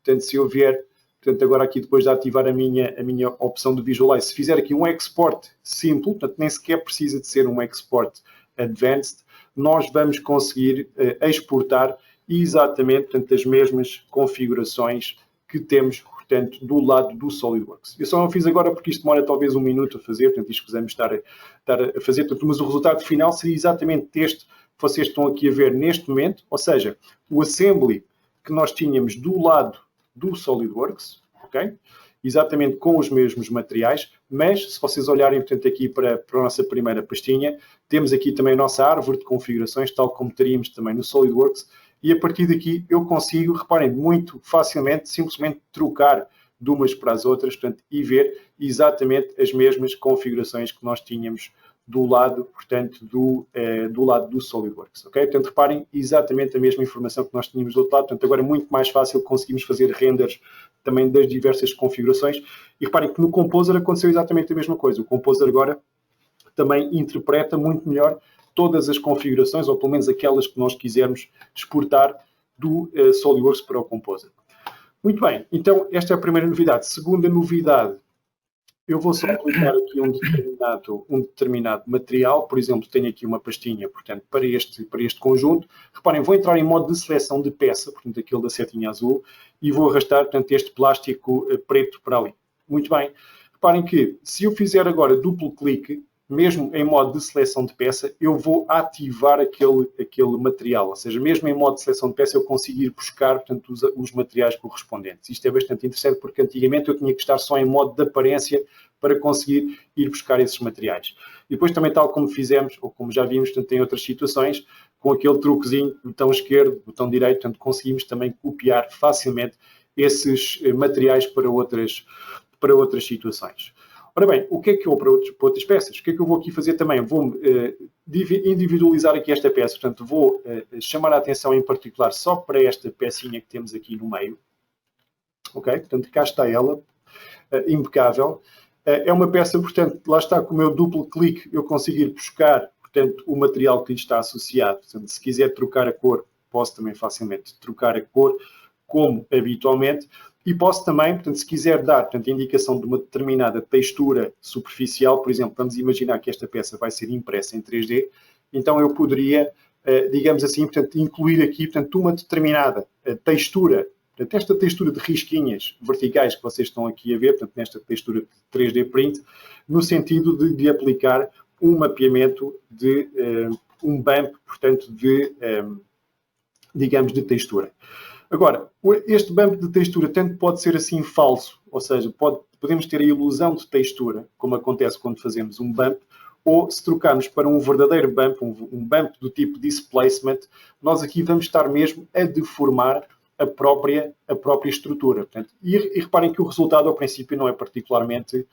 portanto, se eu vier, portanto, agora aqui depois de ativar a minha opção do Visualize, se fizer aqui um export simples, portanto, nem sequer precisa de ser um export advanced, nós vamos conseguir exportar exatamente, portanto, as mesmas configurações que temos, portanto, do lado do SolidWorks. Eu só não fiz agora porque isto demora talvez um minuto a fazer, portanto, escusamos estar a fazer, portanto, mas o resultado final seria exatamente este que vocês estão aqui a ver neste momento, ou seja, o assembly que nós tínhamos do lado do SolidWorks, ok? Exatamente com os mesmos materiais, mas se vocês olharem, portanto, aqui para a nossa primeira pastinha, temos aqui também a nossa árvore de configurações, tal como teríamos também no SolidWorks, e a partir daqui eu consigo, reparem, muito facilmente, simplesmente trocar de umas para as outras, portanto, e ver exatamente as mesmas configurações que nós tínhamos do lado, portanto, do lado do SolidWorks, ok? Portanto, reparem, exatamente a mesma informação que nós tínhamos do outro lado, portanto, agora é muito mais fácil conseguimos fazer renders também das diversas configurações, e reparem que no Composer aconteceu exatamente a mesma coisa. O Composer agora também interpreta muito melhor todas as configurações, ou pelo menos aquelas que nós quisermos exportar do SolidWorks para o Composer. Muito bem, então esta é a primeira novidade. Segunda novidade, eu vou só aplicar aqui um determinado material, por exemplo, tenho aqui uma pastinha, portanto, para este conjunto. Reparem, vou entrar em modo de seleção de peça, portanto, aquele da setinha azul, e vou arrastar, portanto, este plástico preto para ali. Muito bem. Reparem que, se eu fizer agora duplo clique, mesmo em modo de seleção de peça, eu vou ativar aquele material. Ou seja, mesmo em modo de seleção de peça, eu consigo ir buscar, portanto, os materiais correspondentes. Isto é bastante interessante, porque antigamente eu tinha que estar só em modo de aparência para conseguir ir buscar esses materiais. E depois também, tal como fizemos, ou como já vimos, portanto, em outras situações, com aquele truquezinho, botão esquerdo, botão direito, portanto, conseguimos também copiar facilmente esses materiais para outras situações. Ora bem, o que é que eu para outras peças? O que é que eu vou aqui fazer também? Vou individualizar aqui esta peça, portanto, vou chamar a atenção em particular só para esta pecinha que temos aqui no meio. Ok? Portanto, cá está ela, impecável. É uma peça, portanto, lá está, com o meu duplo clique, eu consigo ir buscar, portanto, o material que lhe está associado. Portanto, se quiser trocar a cor, posso também facilmente trocar a cor, como habitualmente. E posso também, portanto, se quiser dar, portanto, a indicação de uma determinada textura superficial, por exemplo, vamos imaginar que esta peça vai ser impressa em 3D, então eu poderia, digamos assim, portanto, incluir aqui, portanto, uma determinada textura, portanto, esta textura de risquinhas verticais que vocês estão aqui a ver, portanto, nesta textura de 3D print, no sentido de aplicar um mapeamento de um bump, portanto, digamos, de textura. Agora, este bump de textura tanto pode ser assim falso, ou seja, podemos ter a ilusão de textura, como acontece quando fazemos um bump, ou se trocarmos para um verdadeiro bump, um bump do tipo displacement, nós aqui vamos estar mesmo a deformar a própria estrutura. Portanto, e reparem que o resultado, ao princípio, não é particularmente,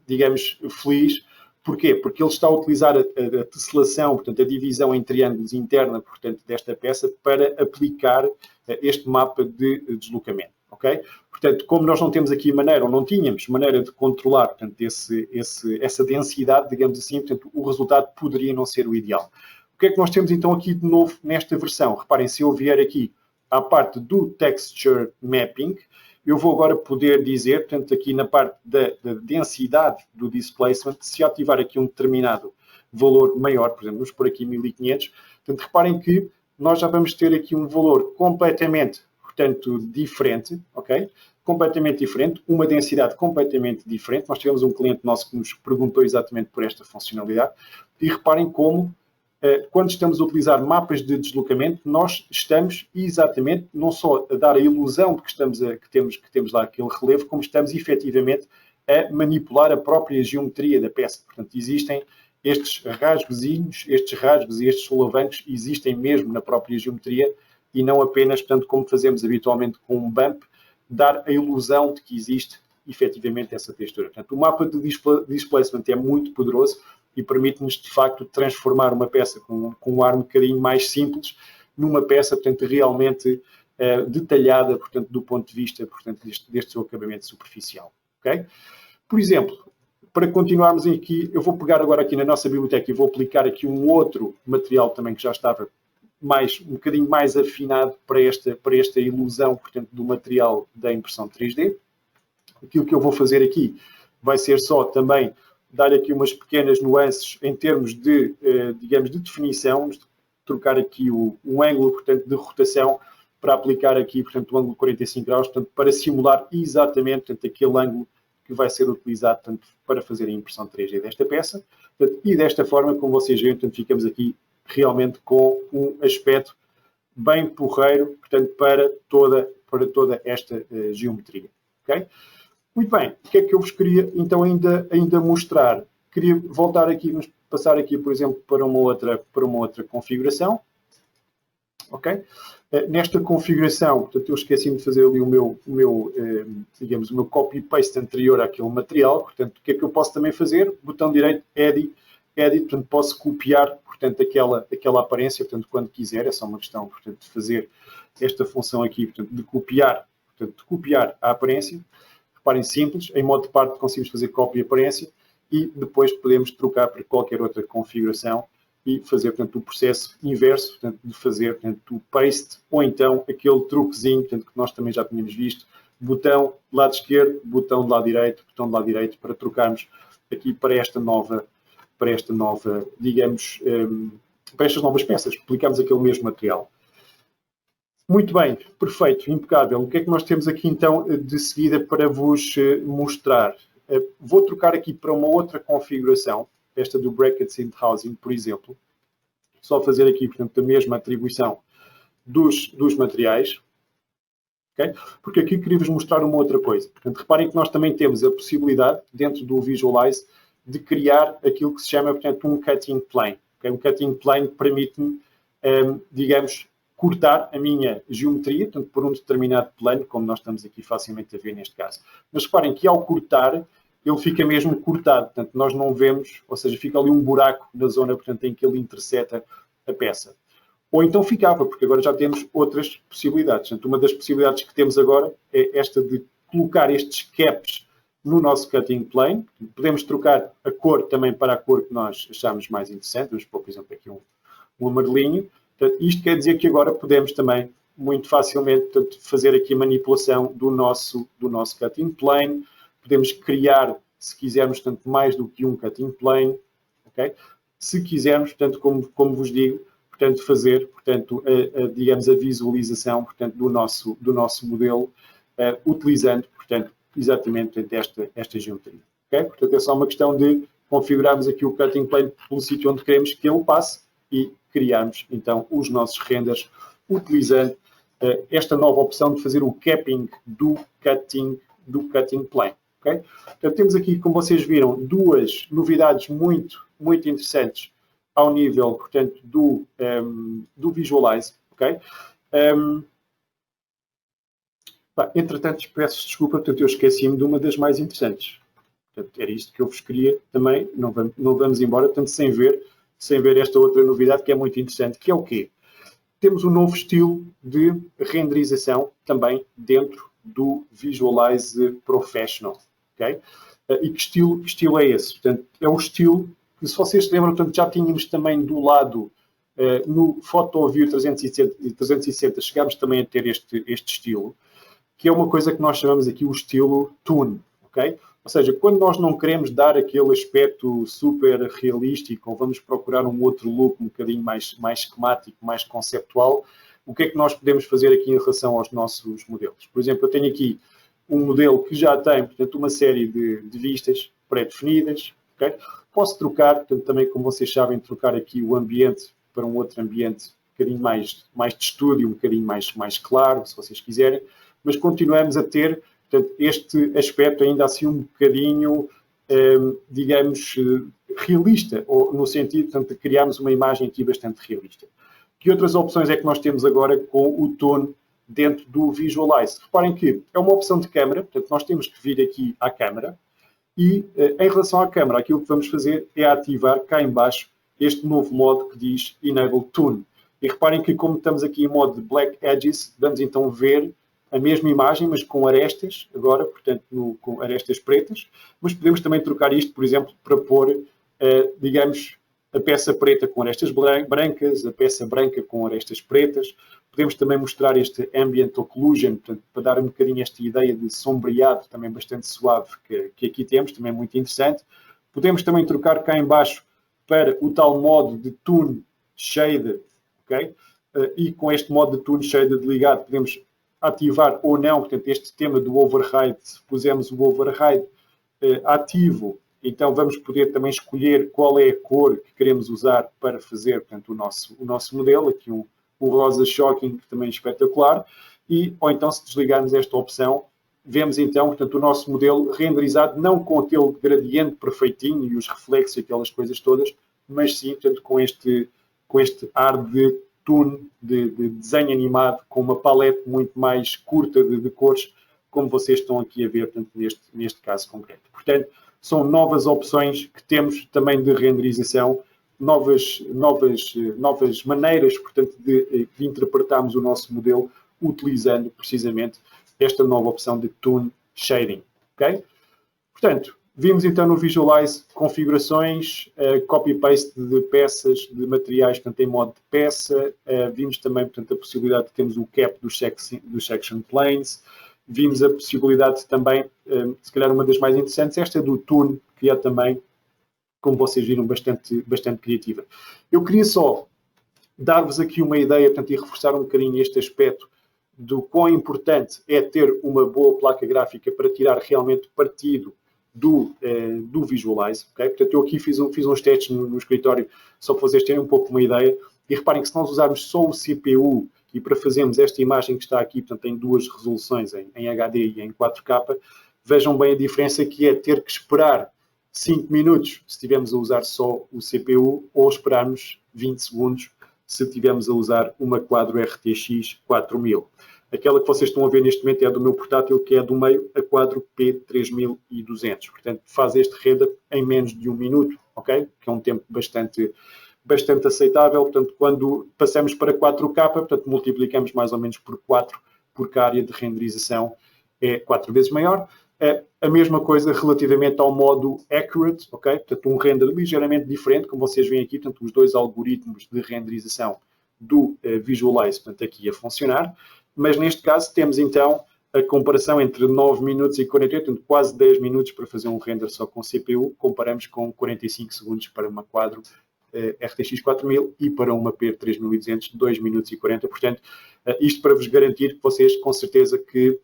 digamos, feliz. Porquê? Porque ele está a utilizar a tesselação, portanto, a divisão em triângulos interna, portanto, desta peça para aplicar este mapa de deslocamento. Ok? Portanto, como nós não temos aqui maneira, ou não tínhamos maneira de controlar, portanto, essa densidade, digamos assim, portanto, o resultado poderia não ser o ideal. O que é que nós temos então aqui de novo nesta versão? Reparem, se eu vier aqui à parte do Texture Mapping, eu vou agora poder dizer, portanto, aqui na parte da densidade do displacement, se ativar aqui um determinado valor maior, por exemplo, vamos por aqui 1500, portanto, reparem que nós já vamos ter aqui um valor completamente, portanto, diferente, ok? Completamente diferente, uma densidade completamente diferente. Nós tivemos um cliente nosso que nos perguntou exatamente por esta funcionalidade. E reparem como, quando estamos a utilizar mapas de deslocamento, nós estamos exatamente, não só a dar a ilusão de que temos lá aquele relevo, como estamos efetivamente a manipular a própria geometria da peça. Portanto, existem estes rasgozinhos, estes rasgos e estes solavancos existem mesmo na própria geometria, e não apenas, portanto, como fazemos habitualmente com um bump, dar a ilusão de que existe efetivamente essa textura. Portanto, o mapa de displacement é muito poderoso e permite-nos, de facto, transformar uma peça com um ar um bocadinho mais simples numa peça, portanto, realmente detalhada, portanto, do ponto de vista, portanto, deste seu acabamento superficial. Okay? Por exemplo, para continuarmos aqui, eu vou pegar agora aqui na nossa biblioteca e vou aplicar aqui um outro material também que já estava um bocadinho mais afinado para esta ilusão, portanto, do material da impressão 3D. Aquilo que eu vou fazer aqui vai ser só também dar aqui umas pequenas nuances em termos de, digamos, de definição, de trocar aqui um ângulo, portanto, de rotação para aplicar aqui, portanto, o ângulo de 45 graus, portanto, para simular exatamente, portanto, aquele ângulo que vai ser utilizado, portanto, para fazer a impressão 3D desta peça. Portanto, e desta forma, como vocês veem, portanto, ficamos aqui realmente com um aspecto bem porreiro, portanto, para toda esta geometria. Okay? Muito bem, o que é que eu vos queria então ainda mostrar? Queria voltar aqui, passar aqui, por exemplo, para uma outra configuração. Ok? Nesta configuração, portanto, eu esqueci-me de fazer ali o meu copy-paste anterior àquele material. Portanto, o que é que eu posso também fazer? Botão direito, Edit, portanto, posso copiar, portanto, aquela aparência, portanto, quando quiser. É só uma questão, portanto, de fazer esta função aqui, portanto, de copiar a aparência. Reparem, simples, em modo de parte conseguimos fazer cópia de aparência e depois podemos trocar para qualquer outra configuração e fazer, portanto, o processo inverso, portanto, de fazer, portanto, o paste ou então aquele truquezinho, portanto, que nós também já tínhamos visto, botão do lado esquerdo, botão do lado direito, para trocarmos aqui para esta nova, digamos, para estas novas peças. Aplicamos aquele mesmo material. Muito bem, perfeito, impecável. O que é que nós temos aqui então de seguida para vos mostrar? Vou trocar aqui para uma outra configuração, esta do Brackets and Housing, por exemplo. Só fazer aqui, portanto, a mesma atribuição dos materiais. Okay? Porque aqui queria-vos mostrar uma outra coisa. Portanto, reparem que nós também temos a possibilidade, dentro do Visualize, de criar aquilo que se chama, portanto, um cutting plane. Okay? Um cutting plane permite-me, digamos, cortar a minha geometria, portanto, por um determinado plano, como nós estamos aqui facilmente a ver neste caso. Mas reparem que ao cortar, ele fica mesmo cortado, portanto, nós não vemos, ou seja, fica ali um buraco na zona, portanto, em que ele interseta a peça. Ou então ficava, porque agora já temos outras possibilidades. Portanto, uma das possibilidades que temos agora é esta de colocar estes caps no nosso cutting plane. Podemos trocar a cor também para a cor que nós achamos mais interessante. Vamos pôr, por exemplo, aqui um amarelinho. Portanto, isto quer dizer que agora podemos também, muito facilmente, portanto, fazer aqui a manipulação do nosso cutting plane. Podemos criar, se quisermos, portanto, mais do que um cutting plane. Okay? Se quisermos, portanto, como vos digo, portanto, fazer, portanto, digamos, a visualização, portanto, do nosso modelo, utilizando, portanto, exatamente esta geometria. Okay? Portanto, é só uma questão de configurarmos aqui o cutting plane pelo sítio onde queremos que ele passe e criarmos, então, os nossos renders utilizando esta nova opção de fazer o capping do cutting plane. Okay? Portanto, temos aqui, como vocês viram, duas novidades muito muito interessantes ao nível, portanto, do Visualize, ok? Entretanto, peço desculpa, portanto, eu esqueci-me de uma das mais interessantes. Portanto, era isto que eu vos queria também, não vamos embora, portanto, sem ver esta outra novidade que é muito interessante, que é o quê? Temos um novo estilo de renderização também dentro do Visualize Professional, ok? E que estilo é esse? Portanto, é o estilo que, se vocês se lembram, portanto, já tínhamos também do lado, no PhotoView 360, chegámos também a ter este estilo, que é uma coisa que nós chamamos aqui o estilo Toon, ok? Ou seja, quando nós não queremos dar aquele aspecto super realístico ou vamos procurar um outro look um bocadinho mais esquemático, mais conceptual, o que é que nós podemos fazer aqui em relação aos nossos modelos? Por exemplo, eu tenho aqui um modelo que já tem, portanto, uma série de vistas pré-definidas, ok? Posso trocar, portanto, também, como vocês sabem, trocar aqui o ambiente para um outro ambiente um bocadinho mais de estúdio, um bocadinho mais claro, se vocês quiserem, mas continuamos a ter, portanto, este aspecto ainda assim um bocadinho, digamos, realista, ou no sentido, portanto, de criarmos uma imagem aqui bastante realista. Que outras opções é que nós temos agora com o Toon dentro do Visualize? Reparem que é uma opção de câmera, portanto, nós temos que vir aqui à câmera e, em relação à câmera, aquilo que vamos fazer é ativar cá em baixo este novo modo que diz Enable Toon. E reparem que, como estamos aqui em modo de Black Edges, vamos então ver a mesma imagem, mas com arestas, agora, portanto, com arestas pretas, mas podemos também trocar isto, por exemplo, para pôr, digamos, a peça preta com arestas brancas, a peça branca com arestas pretas. Podemos também mostrar este Ambient Occlusion, portanto, para dar um bocadinho esta ideia de sombreado, também bastante suave, que aqui temos, também muito interessante. Podemos também trocar cá em baixo para o tal modo de Toon Shaded, ok? E com este modo de Toon Shaded ligado, podemos ativar ou não, portanto, este tema do override. Se pusermos o override ativo, então vamos poder também escolher qual é a cor que queremos usar para fazer, portanto, o nosso modelo. Aqui um rosa shocking, que também é espetacular. Ou então, se desligarmos esta opção, vemos então, portanto, o nosso modelo renderizado, não com aquele gradiente perfeitinho e os reflexos e aquelas coisas todas, mas sim, portanto, com este ar de Toon, de desenho animado, com uma palete muito mais curta de cores, como vocês estão aqui a ver, portanto, neste caso concreto. Portanto, são novas opções que temos também de renderização, novas maneiras, portanto, de interpretarmos o nosso modelo utilizando precisamente esta nova opção de Toon Shading. Okay? Portanto, vimos então no Visualize configurações, copy-paste de peças, de materiais, portanto, em modo de peça. Vimos também, portanto, a possibilidade de termos o cap dos section planes. Vimos a possibilidade também, se calhar uma das mais interessantes, esta do Toon, que é também, como vocês viram, bastante criativa. Eu queria só dar-vos aqui uma ideia, portanto, e reforçar um bocadinho este aspecto do quão importante é ter uma boa placa gráfica para tirar realmente partido do Visualize. Okay? Portanto, eu aqui fiz uns testes no escritório, só para vocês terem um pouco uma ideia. E reparem que se nós usarmos só o CPU e para fazermos esta imagem que está aqui, portanto, em duas resoluções, em HD e em 4K, vejam bem a diferença que é ter que esperar 5 minutos se estivermos a usar só o CPU ou esperarmos 20 segundos se estivermos a usar uma Quadro RTX 4000. Aquela que vocês estão a ver neste momento é a do meu portátil, que é do meio a Quadro P3200. Portanto, faz este render em menos de 1 minuto, ok? Que é um tempo bastante aceitável. Portanto, quando passamos para 4K, portanto, multiplicamos mais ou menos por 4, porque a área de renderização é 4 vezes maior. A mesma coisa relativamente ao modo Accurate, ok? Portanto, um render ligeiramente diferente, como vocês veem aqui, portanto, os dois algoritmos de renderização do Visualize, portanto, aqui a funcionar. Mas neste caso temos então a comparação entre 9 minutos e 48, portanto, quase 10 minutos para fazer um render só com CPU, comparamos com 45 segundos para uma Quadro RTX 4000 e para uma P3200, 2 minutos e 40. Portanto, isto para vos garantir que vocês, com certeza que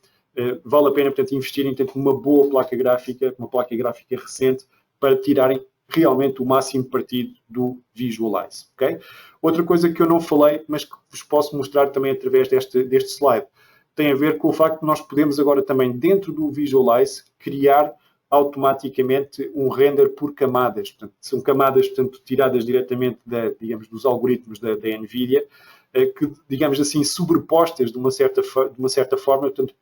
vale a pena, portanto, investirem numa boa placa gráfica, uma placa gráfica recente, para tirarem realmente o máximo partido do Visualize. Okay? Outra coisa que eu não falei, mas que vos posso mostrar também através deste slide, tem a ver com o facto de nós podemos agora também, dentro do Visualize, criar automaticamente um render por camadas. Portanto, são camadas, portanto, tiradas diretamente digamos, dos algoritmos da NVIDIA, que, digamos assim, sobrepostas de uma certa forma, portanto,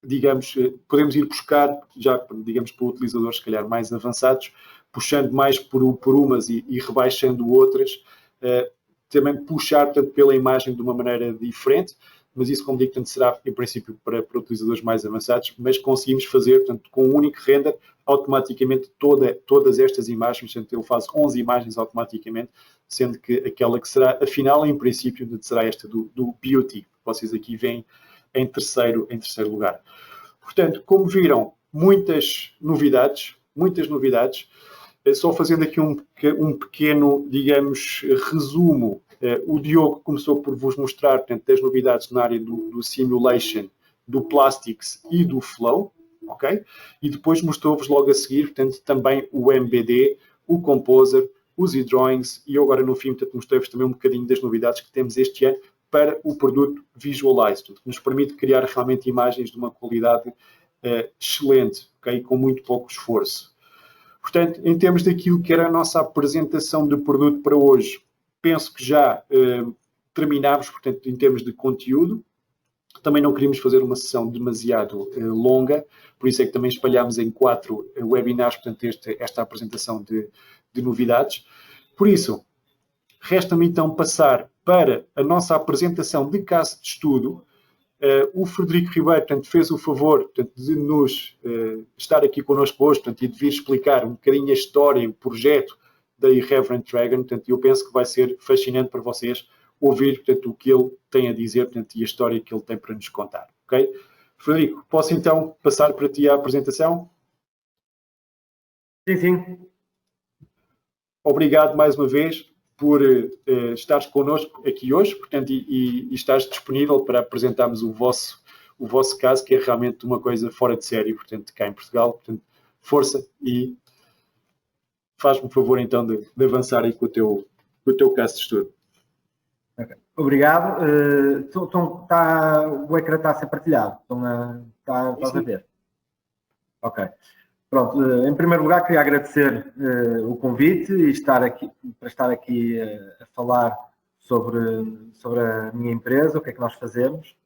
digamos, podemos ir buscar, já, digamos, para utilizadores, se calhar, mais avançados, puxando mais por umas e rebaixando outras, também puxar, portanto, pela imagem de uma maneira diferente, mas isso, como digo, portanto, será, em princípio, para utilizadores mais avançados, mas conseguimos fazer, portanto, com um único render, automaticamente todas estas imagens, portanto, ele faz 11 imagens automaticamente, sendo que aquela que será a final, em princípio, será esta do Beauty, que vocês aqui veem em terceiro lugar. Portanto, como viram, muitas novidades, só fazendo aqui um pequeno, digamos, resumo. O Diogo começou por vos mostrar, portanto, as novidades na área do Simulation, do Plastics e do Flow, ok? E depois mostrou-vos logo a seguir, portanto, também o MBD, o Composer, os e-drawings, e eu agora no fim, portanto, mostrei-vos também um bocadinho das novidades que temos este ano para o produto Visualize, portanto, que nos permite criar realmente imagens de uma qualidade excelente, ok? Com muito pouco esforço. Portanto, em termos daquilo que era a nossa apresentação de produto para hoje, penso que já terminámos, portanto, em termos de conteúdo. Também não queríamos fazer uma sessão demasiado longa, por isso é que também espalhámos em 4 webinars, portanto, esta apresentação de novidades. Por isso, resta-me então passar para a nossa apresentação de caso de estudo. O Frederico Ribeiro, portanto, fez o favor, portanto, de nos estar aqui connosco hoje, portanto, e de vir explicar um bocadinho a história, o projeto da Irreverent Dragon. Portanto, eu penso que vai ser fascinante para vocês ouvir, portanto, o que ele tem a dizer, portanto, e a história que ele tem para nos contar. Ok? Frederico, posso então passar para ti a apresentação? Sim, sim. Obrigado mais uma vez por estares connosco aqui hoje, portanto, e estares disponível para apresentarmos o vosso caso, que é realmente uma coisa fora de série, portanto, cá em Portugal. Portanto, força e faz-me o favor então de avançar aí com o teu caso de estudo. Okay. Obrigado. O ecrã está a ser partilhado. Estás a ver? Ok. Pronto, em primeiro lugar queria agradecer o convite e estar aqui a falar sobre a minha empresa, o que é que nós fazemos.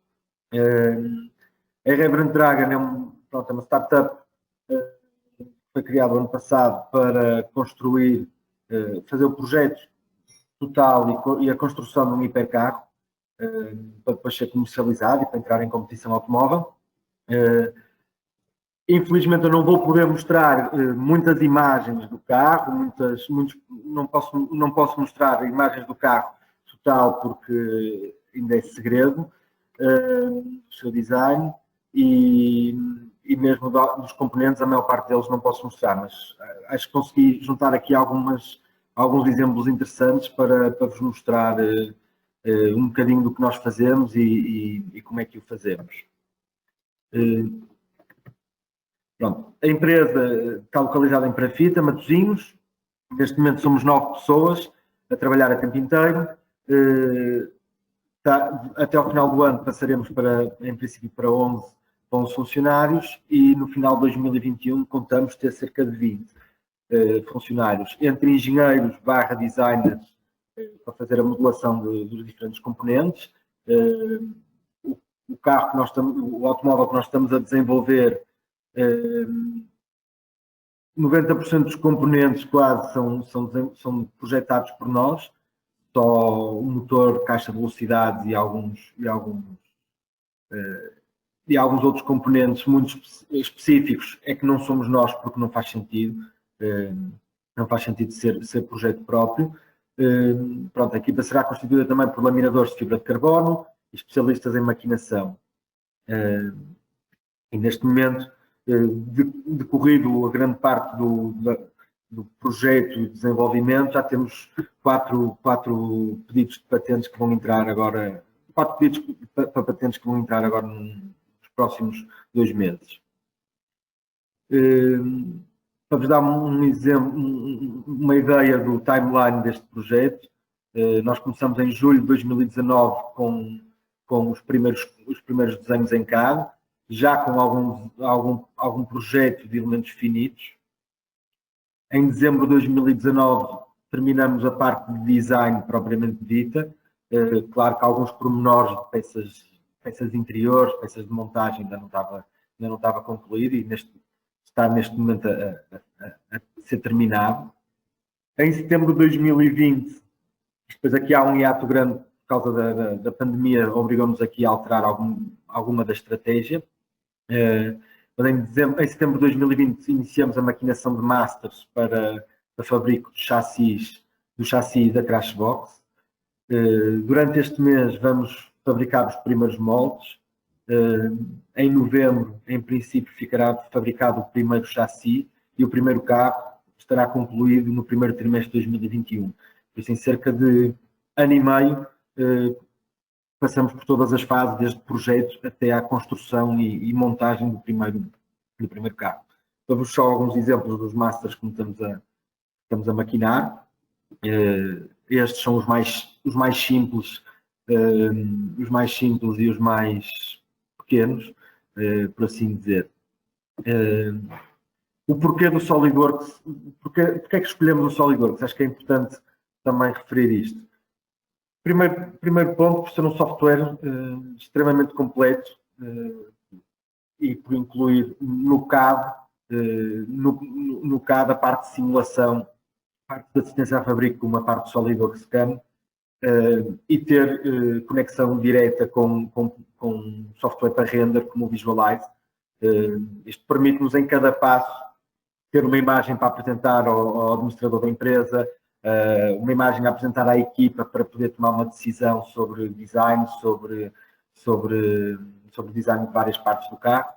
A Irreverent Dragon é uma startup que foi criada ano passado para construir, fazer o projeto total e a construção de um hipercarro para depois ser comercializado e para entrar em competição automóvel. Infelizmente eu não vou poder mostrar muitas imagens do carro, não posso mostrar imagens do carro total porque ainda é segredo, o seu design e mesmo dos componentes, a maior parte deles não posso mostrar, mas acho que consegui juntar aqui alguns exemplos interessantes para vos mostrar um bocadinho do que nós fazemos e como é que o fazemos. Pronto. A empresa está localizada em Perafita, Matosinhos. Neste momento somos 9 pessoas a trabalhar a tempo inteiro. Até ao final do ano passaremos em princípio para 11 funcionários e no final de 2021 contamos ter cerca de 20 funcionários, entre engenheiros / designers para fazer a modelação dos diferentes componentes. O automóvel que nós estamos a desenvolver, 90% dos componentes quase são projetados por nós, só o motor, caixa de velocidades e alguns outros componentes muito específicos é que não somos nós porque não faz sentido, ser projeto próprio. Pronto, a equipa será constituída também por laminadores de fibra de carbono e especialistas em maquinação. E neste momento, decorrido a grande parte do projeto e desenvolvimento, já temos quatro pedidos de patentes que vão entrar agora, 4 pedidos para patentes que vão entrar agora nos próximos 2 meses. Para vos dar um exemplo, uma ideia do timeline deste projeto, nós começamos em julho de 2019 com os primeiros desenhos em CAD. já com algum projeto de elementos finitos. Em dezembro de 2019 terminamos a parte de design propriamente dita. Claro que alguns pormenores de peças interiores, peças de montagem ainda não estava concluído e está neste momento a ser terminado. Em setembro de 2020, depois aqui há um hiato grande por causa da pandemia, obrigou-nos aqui a alterar alguma da estratégia. Em setembro de 2020 iniciamos a maquinação de masters para fabrico de do chassi da Crashbox. Durante este mês vamos fabricar os primeiros moldes. Em novembro, em princípio, ficará fabricado o primeiro chassi e o primeiro carro estará concluído no primeiro trimestre de 2021. Por isso, em cerca de ano e meio, passamos por todas as fases, desde projetos até à construção e montagem do primeiro carro. Dou-vos só alguns exemplos dos masters que estamos a maquinar. Estes são os mais simples e os mais pequenos, por assim dizer. O porquê do SolidWorks? Porque é que escolhemos o SolidWorks? Acho que é importante também referir isto. Primeiro ponto, por ser um software extremamente completo e por incluir no CAD, no CAD a parte de simulação, a parte de assistência a fabrico, como a parte do SolidWorks CAM, e ter conexão direta com software para render, como o Visualize. Isto permite-nos, em cada passo, ter uma imagem para apresentar ao administrador da empresa, uma imagem a apresentar à equipa para poder tomar uma decisão sobre design, sobre design de várias partes do carro.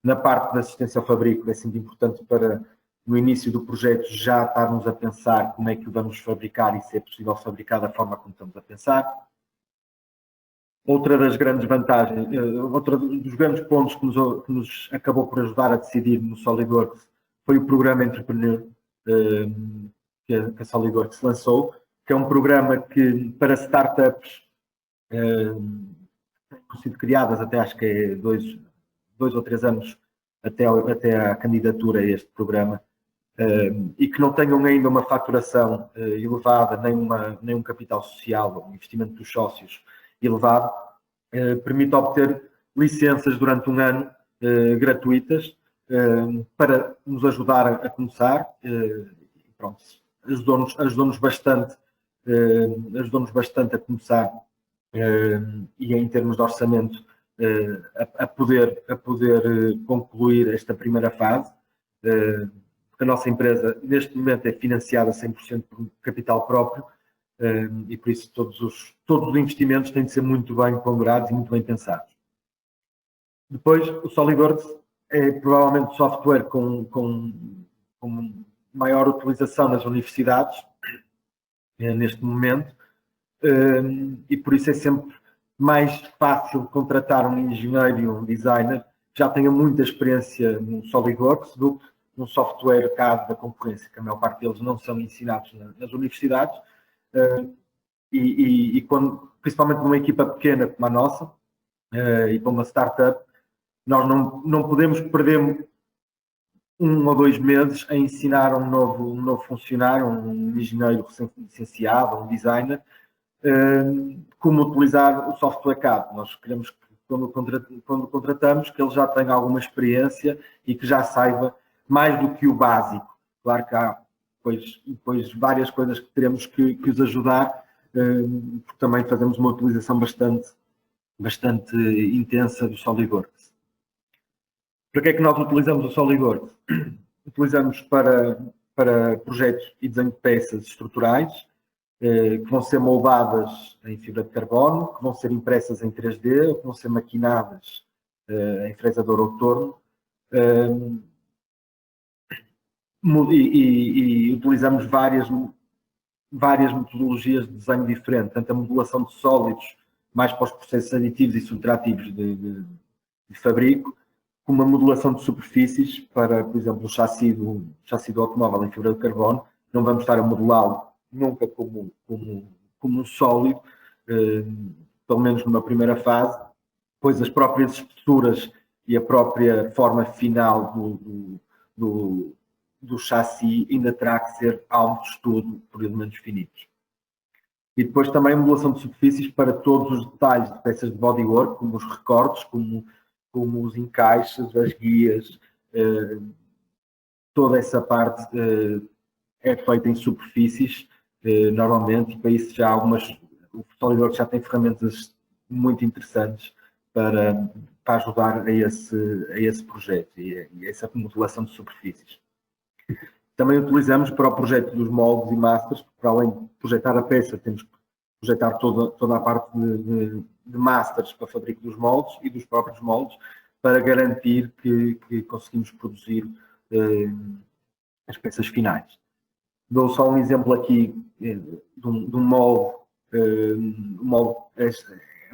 Na parte da assistência ao fabrico é sempre importante para, no início do projeto, já estarmos a pensar como é que o vamos fabricar e se é possível fabricar da forma como estamos a pensar. Outra das grandes vantagens, outro dos grandes pontos que nos acabou por ajudar a decidir no SolidWorks foi o programa Entrepreneur que a SolidWorks lançou, que é um programa que para startups têm sido criadas até acho que é 2 ou 3 anos até a candidatura a este programa e que não tenham ainda uma faturação elevada, nem um capital social, um investimento dos sócios elevado, permite obter licenças durante um ano gratuitas para nos ajudar a começar. Pronto, ajudou-nos bastante a começar e em termos de orçamento a poder concluir esta primeira fase. Porque a nossa empresa neste momento é financiada 100% por capital próprio e por isso todos os investimentos têm de ser muito bem ponderados e muito bem pensados. Depois, o SolidWorks é provavelmente o software com maior utilização nas universidades neste momento e por isso é sempre mais fácil contratar um engenheiro e um designer que já tenha muita experiência no SolidWorks do que num software CAD da concorrência, que a maior parte deles não são ensinados nas universidades e quando, principalmente numa equipa pequena como a nossa e para uma startup, nós não podemos perder 1 ou 2 meses a ensinar um novo funcionário, um engenheiro recém-licenciado, um designer, como utilizar o software CAD. Nós queremos que, quando contratamos, que ele já tenha alguma experiência e que já saiba mais do que o básico. Claro que há depois várias coisas que teremos que os ajudar, porque também fazemos uma utilização bastante intensa do SolidWorks. Para que é que nós utilizamos o SolidWorks? Utilizamos para projetos e desenho de peças estruturais, que vão ser moldadas em fibra de carbono, que vão ser impressas em 3D, ou que vão ser maquinadas em fresador ou torno. E utilizamos várias metodologias de desenho diferente, tanto a modulação de sólidos, mais para os processos aditivos e subtrativos de fabrico, como a modulação de superfícies para, por exemplo, o chassi do automóvel em fibra de carbono. Não vamos estar a modelá-lo nunca como um sólido, pelo menos numa primeira fase, pois as próprias espessuras e a própria forma final do chassi ainda terá que ser alvo de estudo por elementos finitos. E depois também a modulação de superfícies para todos os detalhes de peças de bodywork, como os recortes, como os encaixes, as guias, toda essa parte é feita em superfícies, normalmente, e para isso já o SolidWorks já tem ferramentas muito interessantes para ajudar a esse projeto e a essa modulação de superfícies. Também utilizamos para o projeto dos moldes e masters, para além de projetar a peça, temos que projetar toda a parte de masters para fabrico dos moldes e dos próprios moldes, para garantir que conseguimos produzir as peças finais. Dou só um exemplo aqui de um molde. O molde é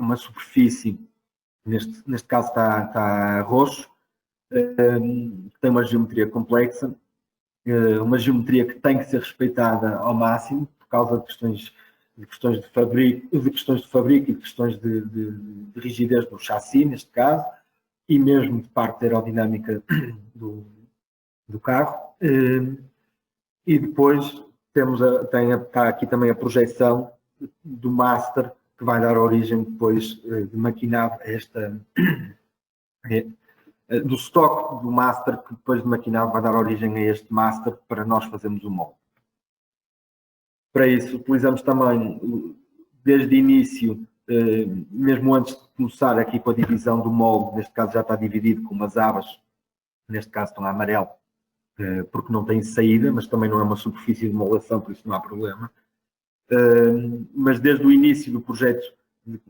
uma superfície, neste caso está roxo, tem uma geometria complexa, uma geometria que tem que ser respeitada ao máximo por causa de questões de fabrico e de questões de rigidez do chassi, neste caso, e mesmo de parte aerodinâmica do carro. E depois está aqui também a projeção do master, que vai dar origem depois de maquinado a esta... do stock do master, que depois de maquinado vai dar origem a este master para nós fazermos o molde. Para isso utilizamos também, desde o início, mesmo antes de começar aqui com a divisão do molde, neste caso já está dividido com umas abas, neste caso estão a amarelo, porque não tem saída, mas também não é uma superfície de moldação, por isso não há problema. Mas desde o início do projeto de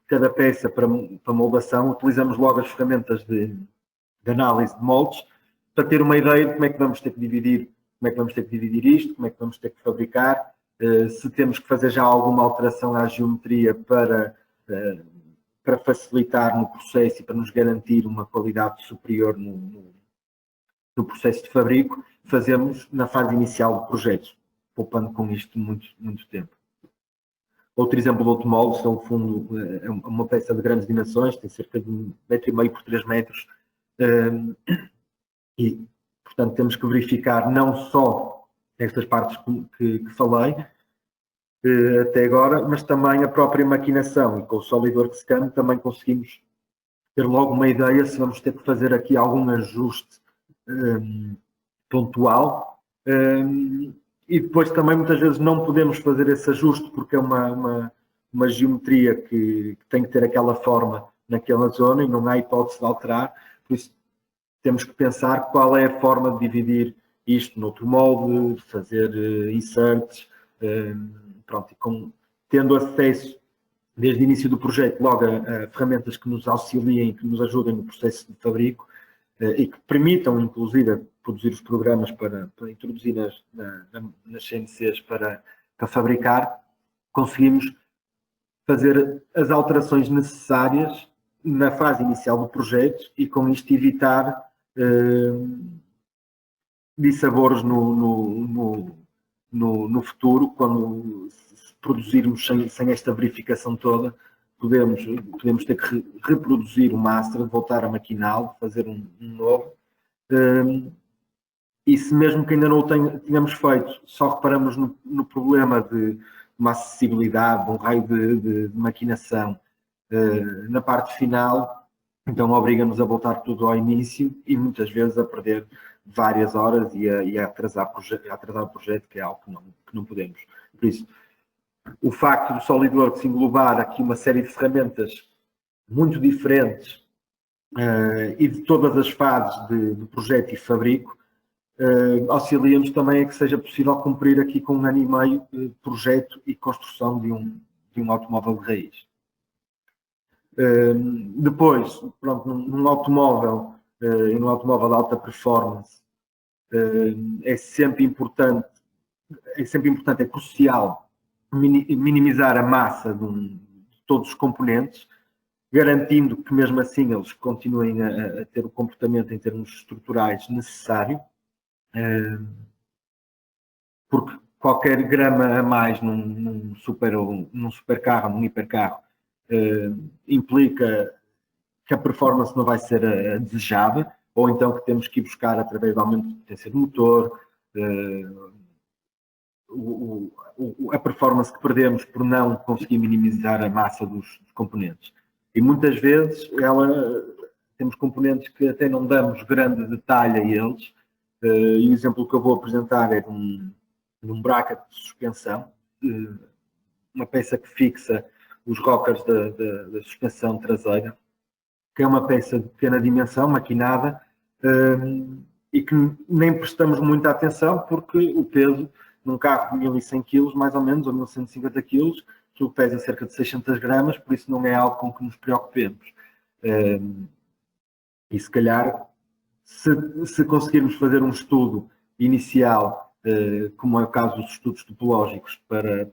cada peça para moldação, utilizamos logo as ferramentas de análise de moldes para ter uma ideia de como é que vamos ter que dividir, isto, como é que vamos ter que fabricar, se temos que fazer já alguma alteração à geometria para facilitar no processo e para nos garantir uma qualidade superior no processo de fabrico, fazemos na fase inicial do projeto, poupando com isto muito tempo. Outro exemplo de outro molde, é, no fundo, é uma peça de grandes dimensões, tem cerca de 1,5 m por 3 metros, e, portanto, temos que verificar não só estas partes que falei até agora, mas também a própria maquinação, e com o SolidWorks Scan também conseguimos ter logo uma ideia se vamos ter que fazer aqui algum ajuste pontual, e depois também muitas vezes não podemos fazer esse ajuste porque é uma geometria que tem que ter aquela forma naquela zona e não há hipótese de alterar, por isso temos que pensar qual é a forma de dividir isto noutro molde, de fazer inserts, pronto, e tendo acesso desde o início do projeto logo a ferramentas que nos auxiliem, que nos ajudem no processo de fabrico e que permitam, inclusive, produzir os programas para introduzir nas CNCs para fabricar, conseguimos fazer as alterações necessárias na fase inicial do projeto e com isto evitar dissabores no futuro, quando produzirmos sem esta verificação toda, podemos ter que reproduzir o master, voltar a maquiná-lo, fazer um novo. E se mesmo que ainda não o tenhamos feito, só reparamos no problema de uma acessibilidade, de um raio de maquinação na parte final, então obriga-nos a voltar tudo ao início e muitas vezes a perder várias horas e a atrasar o projeto, que é algo que não podemos. Por isso, o facto do SolidWorks englobar aqui uma série de ferramentas muito diferentes e de todas as fases de projeto e fabrico, auxilia-nos também a que seja possível cumprir aqui com 1 ano e meio de projeto e construção de um automóvel de raiz. Depois, pronto, num automóvel e num automóvel de alta performance, é sempre importante, é crucial minimizar a massa de todos os componentes, garantindo que mesmo assim eles continuem a ter o comportamento em termos estruturais necessário, porque qualquer grama a mais num supercarro, num hipercarro, implica que a performance não vai ser a desejada, ou então que temos que ir buscar através do aumento de potência do motor, a performance que perdemos por não conseguir minimizar a massa dos componentes. E muitas vezes temos componentes que até não damos grande detalhe a eles, e o exemplo que eu vou apresentar é de um bracket de suspensão, uma peça que fixa os rockers da suspensão traseira, que é uma peça de pequena dimensão, maquinada, e que nem prestamos muita atenção porque o peso num carro de 1100 kg, mais ou menos, ou 1150 kg, aquilo pesa cerca de 600 gramas, por isso não é algo com que nos preocupemos. E se calhar, se conseguirmos fazer um estudo inicial, como é o caso dos estudos topológicos para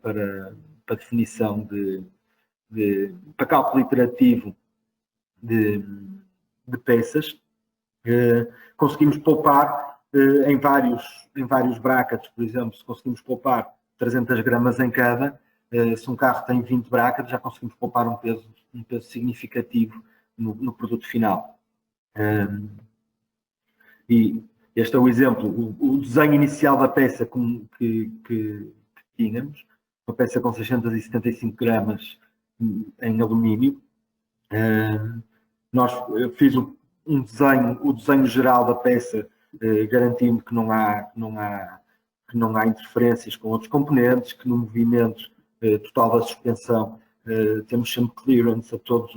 definição para cálculo iterativo de peças, conseguimos poupar em vários brackets, por exemplo, se conseguimos poupar 300 gramas em cada, se um carro tem 20 brackets, já conseguimos poupar um peso significativo no produto final. E este é o exemplo, o desenho inicial da peça que tínhamos, uma peça com 675 gramas em alumínio. Eu fiz o desenho geral da peça, garantindo que não há interferências com outros componentes, que no movimento total da suspensão temos sempre clearance a todos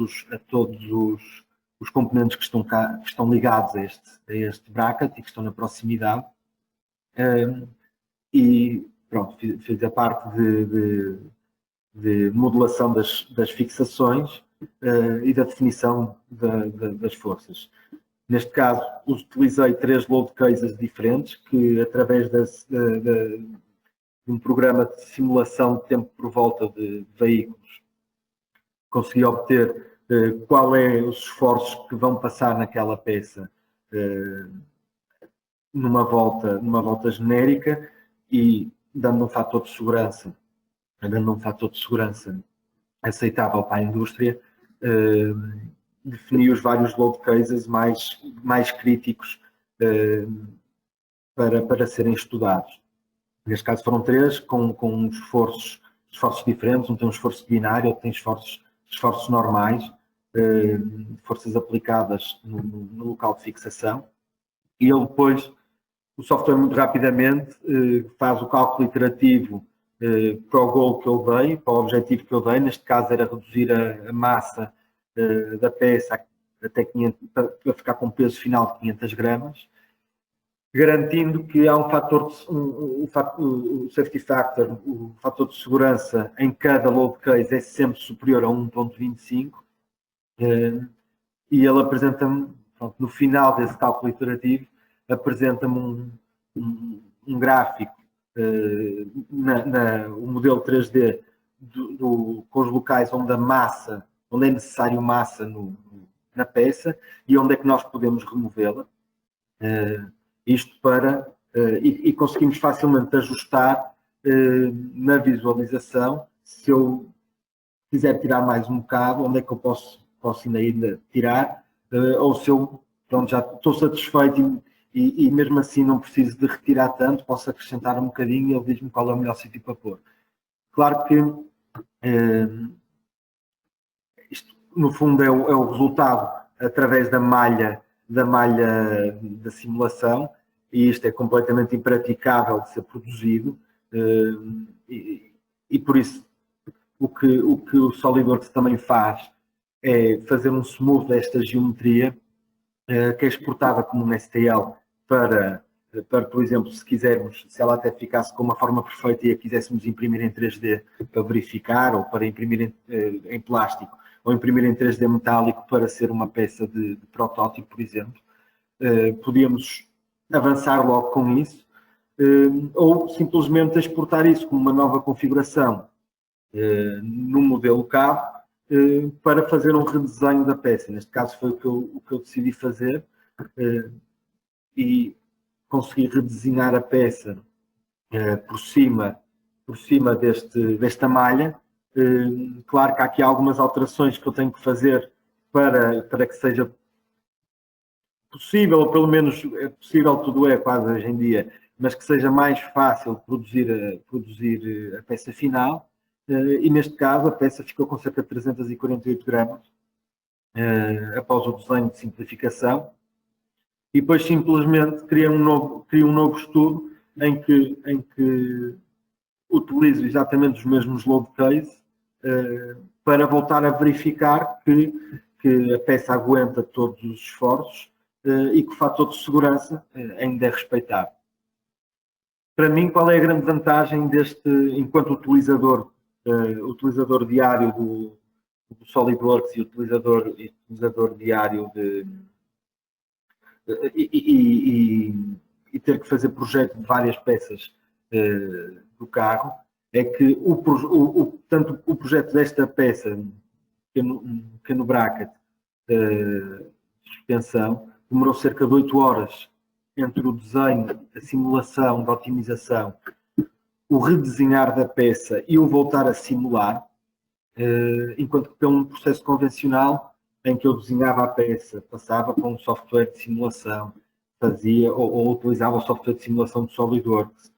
os componentes que estão ligados a este bracket e que estão na proximidade. E pronto, fiz a parte de modelação das fixações e da definição das forças. Neste caso, utilizei 3 load cases diferentes que, através de um programa de simulação de tempo por volta de veículos, consegui obter qual é os esforços que vão passar naquela peça numa volta genérica e dando um fator de segurança aceitável para a indústria, defini os vários load cases mais críticos para serem estudados. Neste caso foram 3, com esforços diferentes. Um tem um esforço binário, outro tem esforços normais, forças aplicadas no local de fixação. E ele depois, o software muito rapidamente faz o cálculo iterativo para o goal que eu dei, para o objetivo que eu dei. Neste caso era reduzir a massa da peça até 500, para ficar com um peso final de 500 gramas, garantindo que há o safety factor, o fator de segurança em cada load case é sempre superior a 1.25, e ele apresenta-me, no final desse cálculo iterativo, apresenta-me um gráfico, o modelo 3D com os locais onde é necessário massa na peça e onde é que nós podemos removê-la. Isto e conseguimos facilmente ajustar na visualização, se eu quiser tirar mais um bocado, onde é que eu posso ainda tirar, ou se eu já estou satisfeito e mesmo assim não preciso de retirar tanto, posso acrescentar um bocadinho e ele diz-me qual é o melhor sítio para pôr. Claro que isto, no fundo, é o resultado através da malha da simulação, e isto é completamente impraticável de ser produzido, e por isso o que o SolidWorks também faz é fazer um smooth desta geometria, que é exportada como um STL para, por exemplo, se ela até ficasse com uma forma perfeita e a quiséssemos imprimir em 3D para verificar, ou para imprimir em plástico, ou imprimir em 3D metálico para ser uma peça de protótipo, por exemplo, podíamos avançar logo com isso, ou simplesmente exportar isso como uma nova configuração no modelo carro, para fazer um redesenho da peça. Neste caso foi o que eu decidi fazer, e consegui redesenhar a peça por cima desta malha, Claro que há aqui algumas alterações que eu tenho que fazer para que seja possível, ou pelo menos é possível, tudo é quase hoje em dia, mas que seja mais fácil produzir a peça final. E neste caso a peça ficou com cerca de 348 gramas após o desenho de simplificação, e depois simplesmente crio um novo estudo em que utilizo exatamente os mesmos load case para voltar a verificar que a peça aguenta todos os esforços e que o fator de segurança ainda é respeitado. Para mim, qual é a grande vantagem deste, enquanto utilizador diário do SolidWorks e utilizador diário e ter que fazer projeto de várias peças do carro, é que tanto o projeto desta peça, um pequeno bracket de suspensão, demorou cerca de 8 horas entre o desenho, a simulação da otimização, o redesenhar da peça e o voltar a simular, enquanto que pelo processo convencional, em que eu desenhava a peça, passava para um software de simulação, fazia ou utilizava o software de simulação de SolidWorks,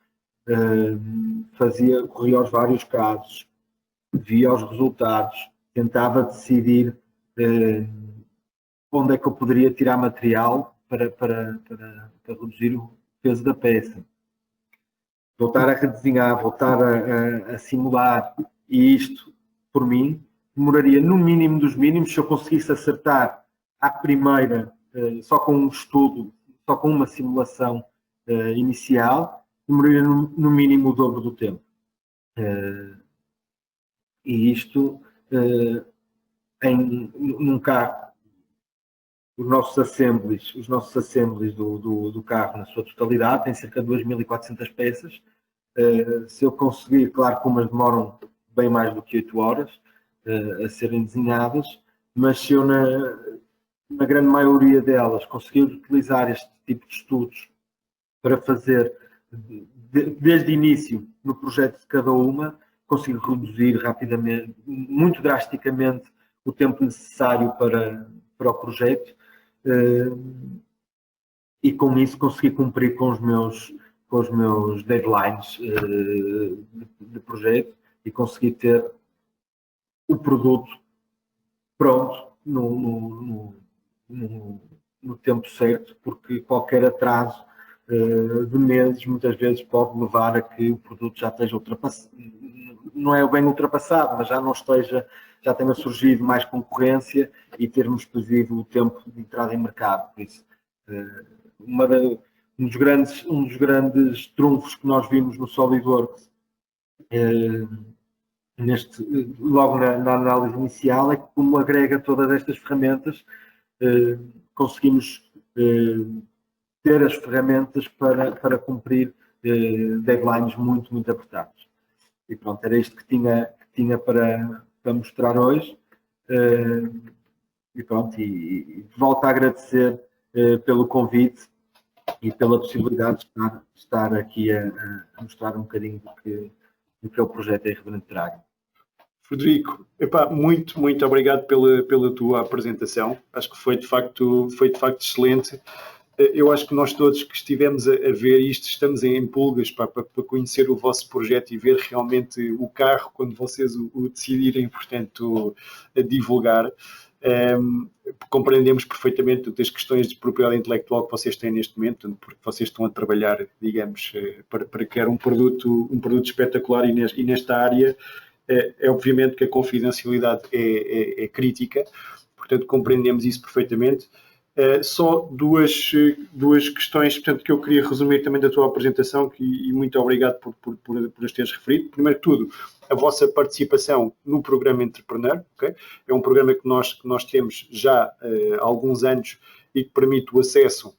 corria os vários casos, via os resultados, tentava decidir onde é que eu poderia tirar material para reduzir o peso da peça. Voltar a redesenhar, voltar a simular, e isto, por mim, demoraria no mínimo dos mínimos, se eu conseguisse acertar à primeira, só com um estudo, só com uma simulação inicial, demoraria no mínimo o dobro do tempo. E isto, num carro, os nossos assemblies do carro na sua totalidade têm cerca de 2.400 peças. Se eu conseguir, claro que umas demoram bem mais do que 8 horas a serem desenhadas, mas se eu na grande maioria delas conseguir utilizar este tipo de estudos para fazer desde o início no projeto de cada uma, consigo reduzir rapidamente, muito drasticamente, o tempo necessário para o projeto, e com isso conseguir cumprir com os meus deadlines de projeto e conseguir ter o produto pronto no tempo certo, porque qualquer atraso de meses muitas vezes pode levar a que o produto já esteja ultrapassado, não é bem ultrapassado, mas já tenha surgido mais concorrência e termos perdido o tempo de entrada em mercado. Por isso, um dos grandes trunfos que nós vimos no SolidWorks logo na análise inicial é que, como agrega todas estas ferramentas, conseguimos ter as ferramentas para cumprir deadlines muito, muito apertados. E pronto, era isto que tinha para mostrar hoje. E pronto, e volto a agradecer pelo convite e pela possibilidade de estar aqui a mostrar um bocadinho do que é o projeto Irreverente Dragon. Frederico, muito, muito obrigado pela tua apresentação. Acho que foi de facto excelente. Eu acho que nós todos que estivemos a ver isto, estamos em pulgas para conhecer o vosso projeto e ver realmente o carro quando vocês o decidirem, portanto, a divulgar. Compreendemos perfeitamente as questões de propriedade intelectual que vocês têm neste momento, porque vocês estão a trabalhar, digamos, para criar um produto espetacular, e nesta área é obviamente que a confidencialidade é crítica, portanto compreendemos isso perfeitamente. Só duas questões, portanto, que eu queria resumir também da tua apresentação, e muito obrigado por as teres referido. Primeiro de tudo, a vossa participação no programa Entrepreneur, okay? É um programa que nós temos já há alguns anos e que permite o acesso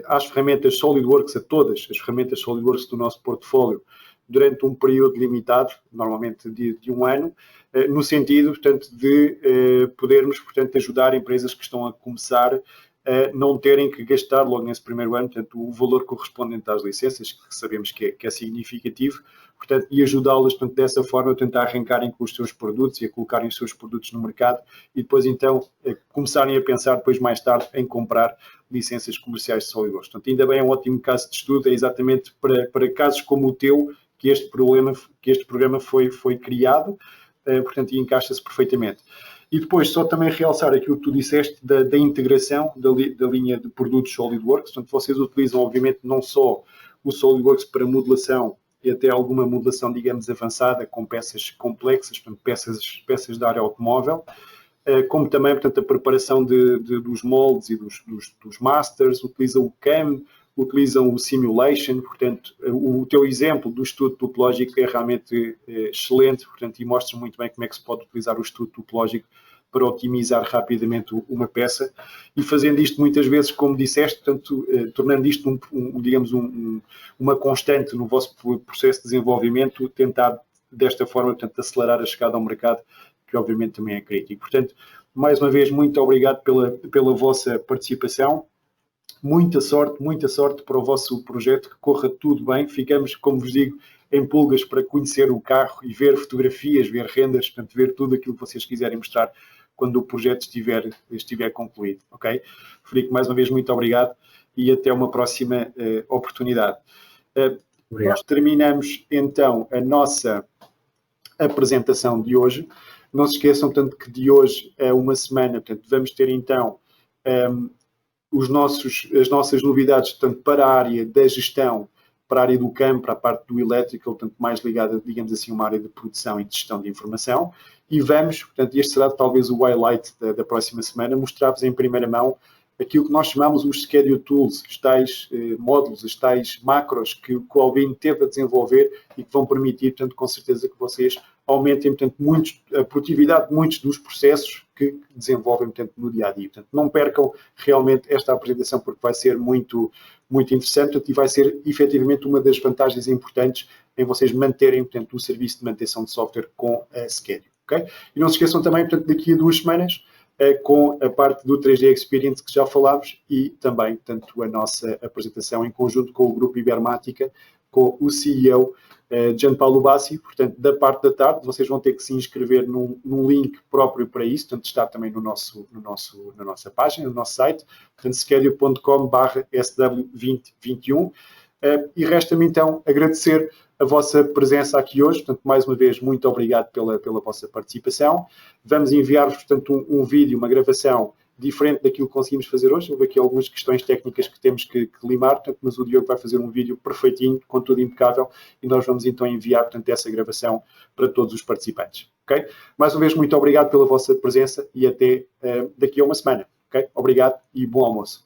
às ferramentas SolidWorks, a todas as ferramentas SolidWorks do nosso portfólio, durante um período limitado, normalmente de um ano, no sentido, portanto, de podermos, portanto, ajudar empresas que estão a começar não terem que gastar logo nesse primeiro ano, portanto, o valor correspondente às licenças, que sabemos que é significativo, portanto, e ajudá-las, portanto, dessa forma, a tentar arrancarem com os seus produtos e a colocarem os seus produtos no mercado e depois, então, começarem a pensar depois, mais tarde, em comprar licenças comerciais de SolidWorks. Portanto, ainda bem, é um ótimo caso de estudo, é exatamente para casos como o teu que este programa foi criado, portanto, e encaixa-se perfeitamente. E depois, só também realçar aquilo que tu disseste da integração da linha de produtos SolidWorks. Portanto, vocês utilizam, obviamente, não só o SolidWorks para modelação e até alguma modelação, digamos, avançada, com peças complexas, portanto, peças da área automóvel, como também, portanto, a preparação dos moldes e dos masters, utilizam o CAM, utilizam o Simulation, portanto, o teu exemplo do estudo topológico é realmente excelente, portanto, e mostra muito bem como é que se pode utilizar o estudo topológico para otimizar rapidamente uma peça e fazendo isto muitas vezes, como disseste, portanto, tornando isto digamos, uma constante no vosso processo de desenvolvimento, tentar desta forma, portanto, acelerar a chegada ao mercado, que obviamente também é crítico. Portanto, mais uma vez, muito obrigado pela vossa participação. Muita sorte para o vosso projeto, que corra tudo bem. Ficamos, como vos digo, em pulgas para conhecer o carro e ver fotografias, ver renders, portanto, ver tudo aquilo que vocês quiserem mostrar quando o projeto estiver concluído, ok? Frederico, mais uma vez, muito obrigado e até uma próxima oportunidade. Nós terminamos, então, a nossa apresentação de hoje. Não se esqueçam, portanto, que de hoje a uma semana, portanto, vamos ter, então, as nossas novidades, portanto, para a área da gestão, para a área do campo, para a parte do elétrico, portanto, mais ligada, digamos assim, a uma área de produção e de gestão de informação. E vamos, portanto, este será talvez o highlight da próxima semana, mostrar-vos em primeira mão aquilo que nós chamamos os schedule tools, os tais módulos, os tais macros que o Alvin teve a desenvolver e que vão permitir, portanto, com certeza que vocês aumentem, portanto, a produtividade de muitos dos processos que desenvolvem, portanto, no dia-a-dia. Portanto, não percam realmente esta apresentação porque vai ser muito, muito interessante, portanto, e vai ser efetivamente uma das vantagens importantes em vocês manterem, portanto, o serviço de manutenção de software com a Schedule. Okay? E não se esqueçam também, portanto, daqui a 2 semanas, com a parte do 3D Experience que já falámos e também, portanto, a nossa apresentação em conjunto com o Grupo Ibermática, com o CEO Gianpaolo Bassi. Portanto, da parte da tarde, vocês vão ter que se inscrever num link próprio para isso, portanto, está também na nossa página, no nosso site, portanto, schedule.com/sw2021. E resta-me, então, agradecer a vossa presença aqui hoje. Portanto, mais uma vez, muito obrigado pela vossa participação. Vamos enviar-vos, portanto, um vídeo, uma gravação diferente daquilo que conseguimos fazer hoje. Houve aqui algumas questões técnicas que temos que limar, portanto, mas o Diogo vai fazer um vídeo perfeitinho, com tudo impecável, e nós vamos então enviar, portanto, essa gravação para todos os participantes. Okay? Mais uma vez, muito obrigado pela vossa presença e até daqui a uma semana. Okay? Obrigado e bom almoço.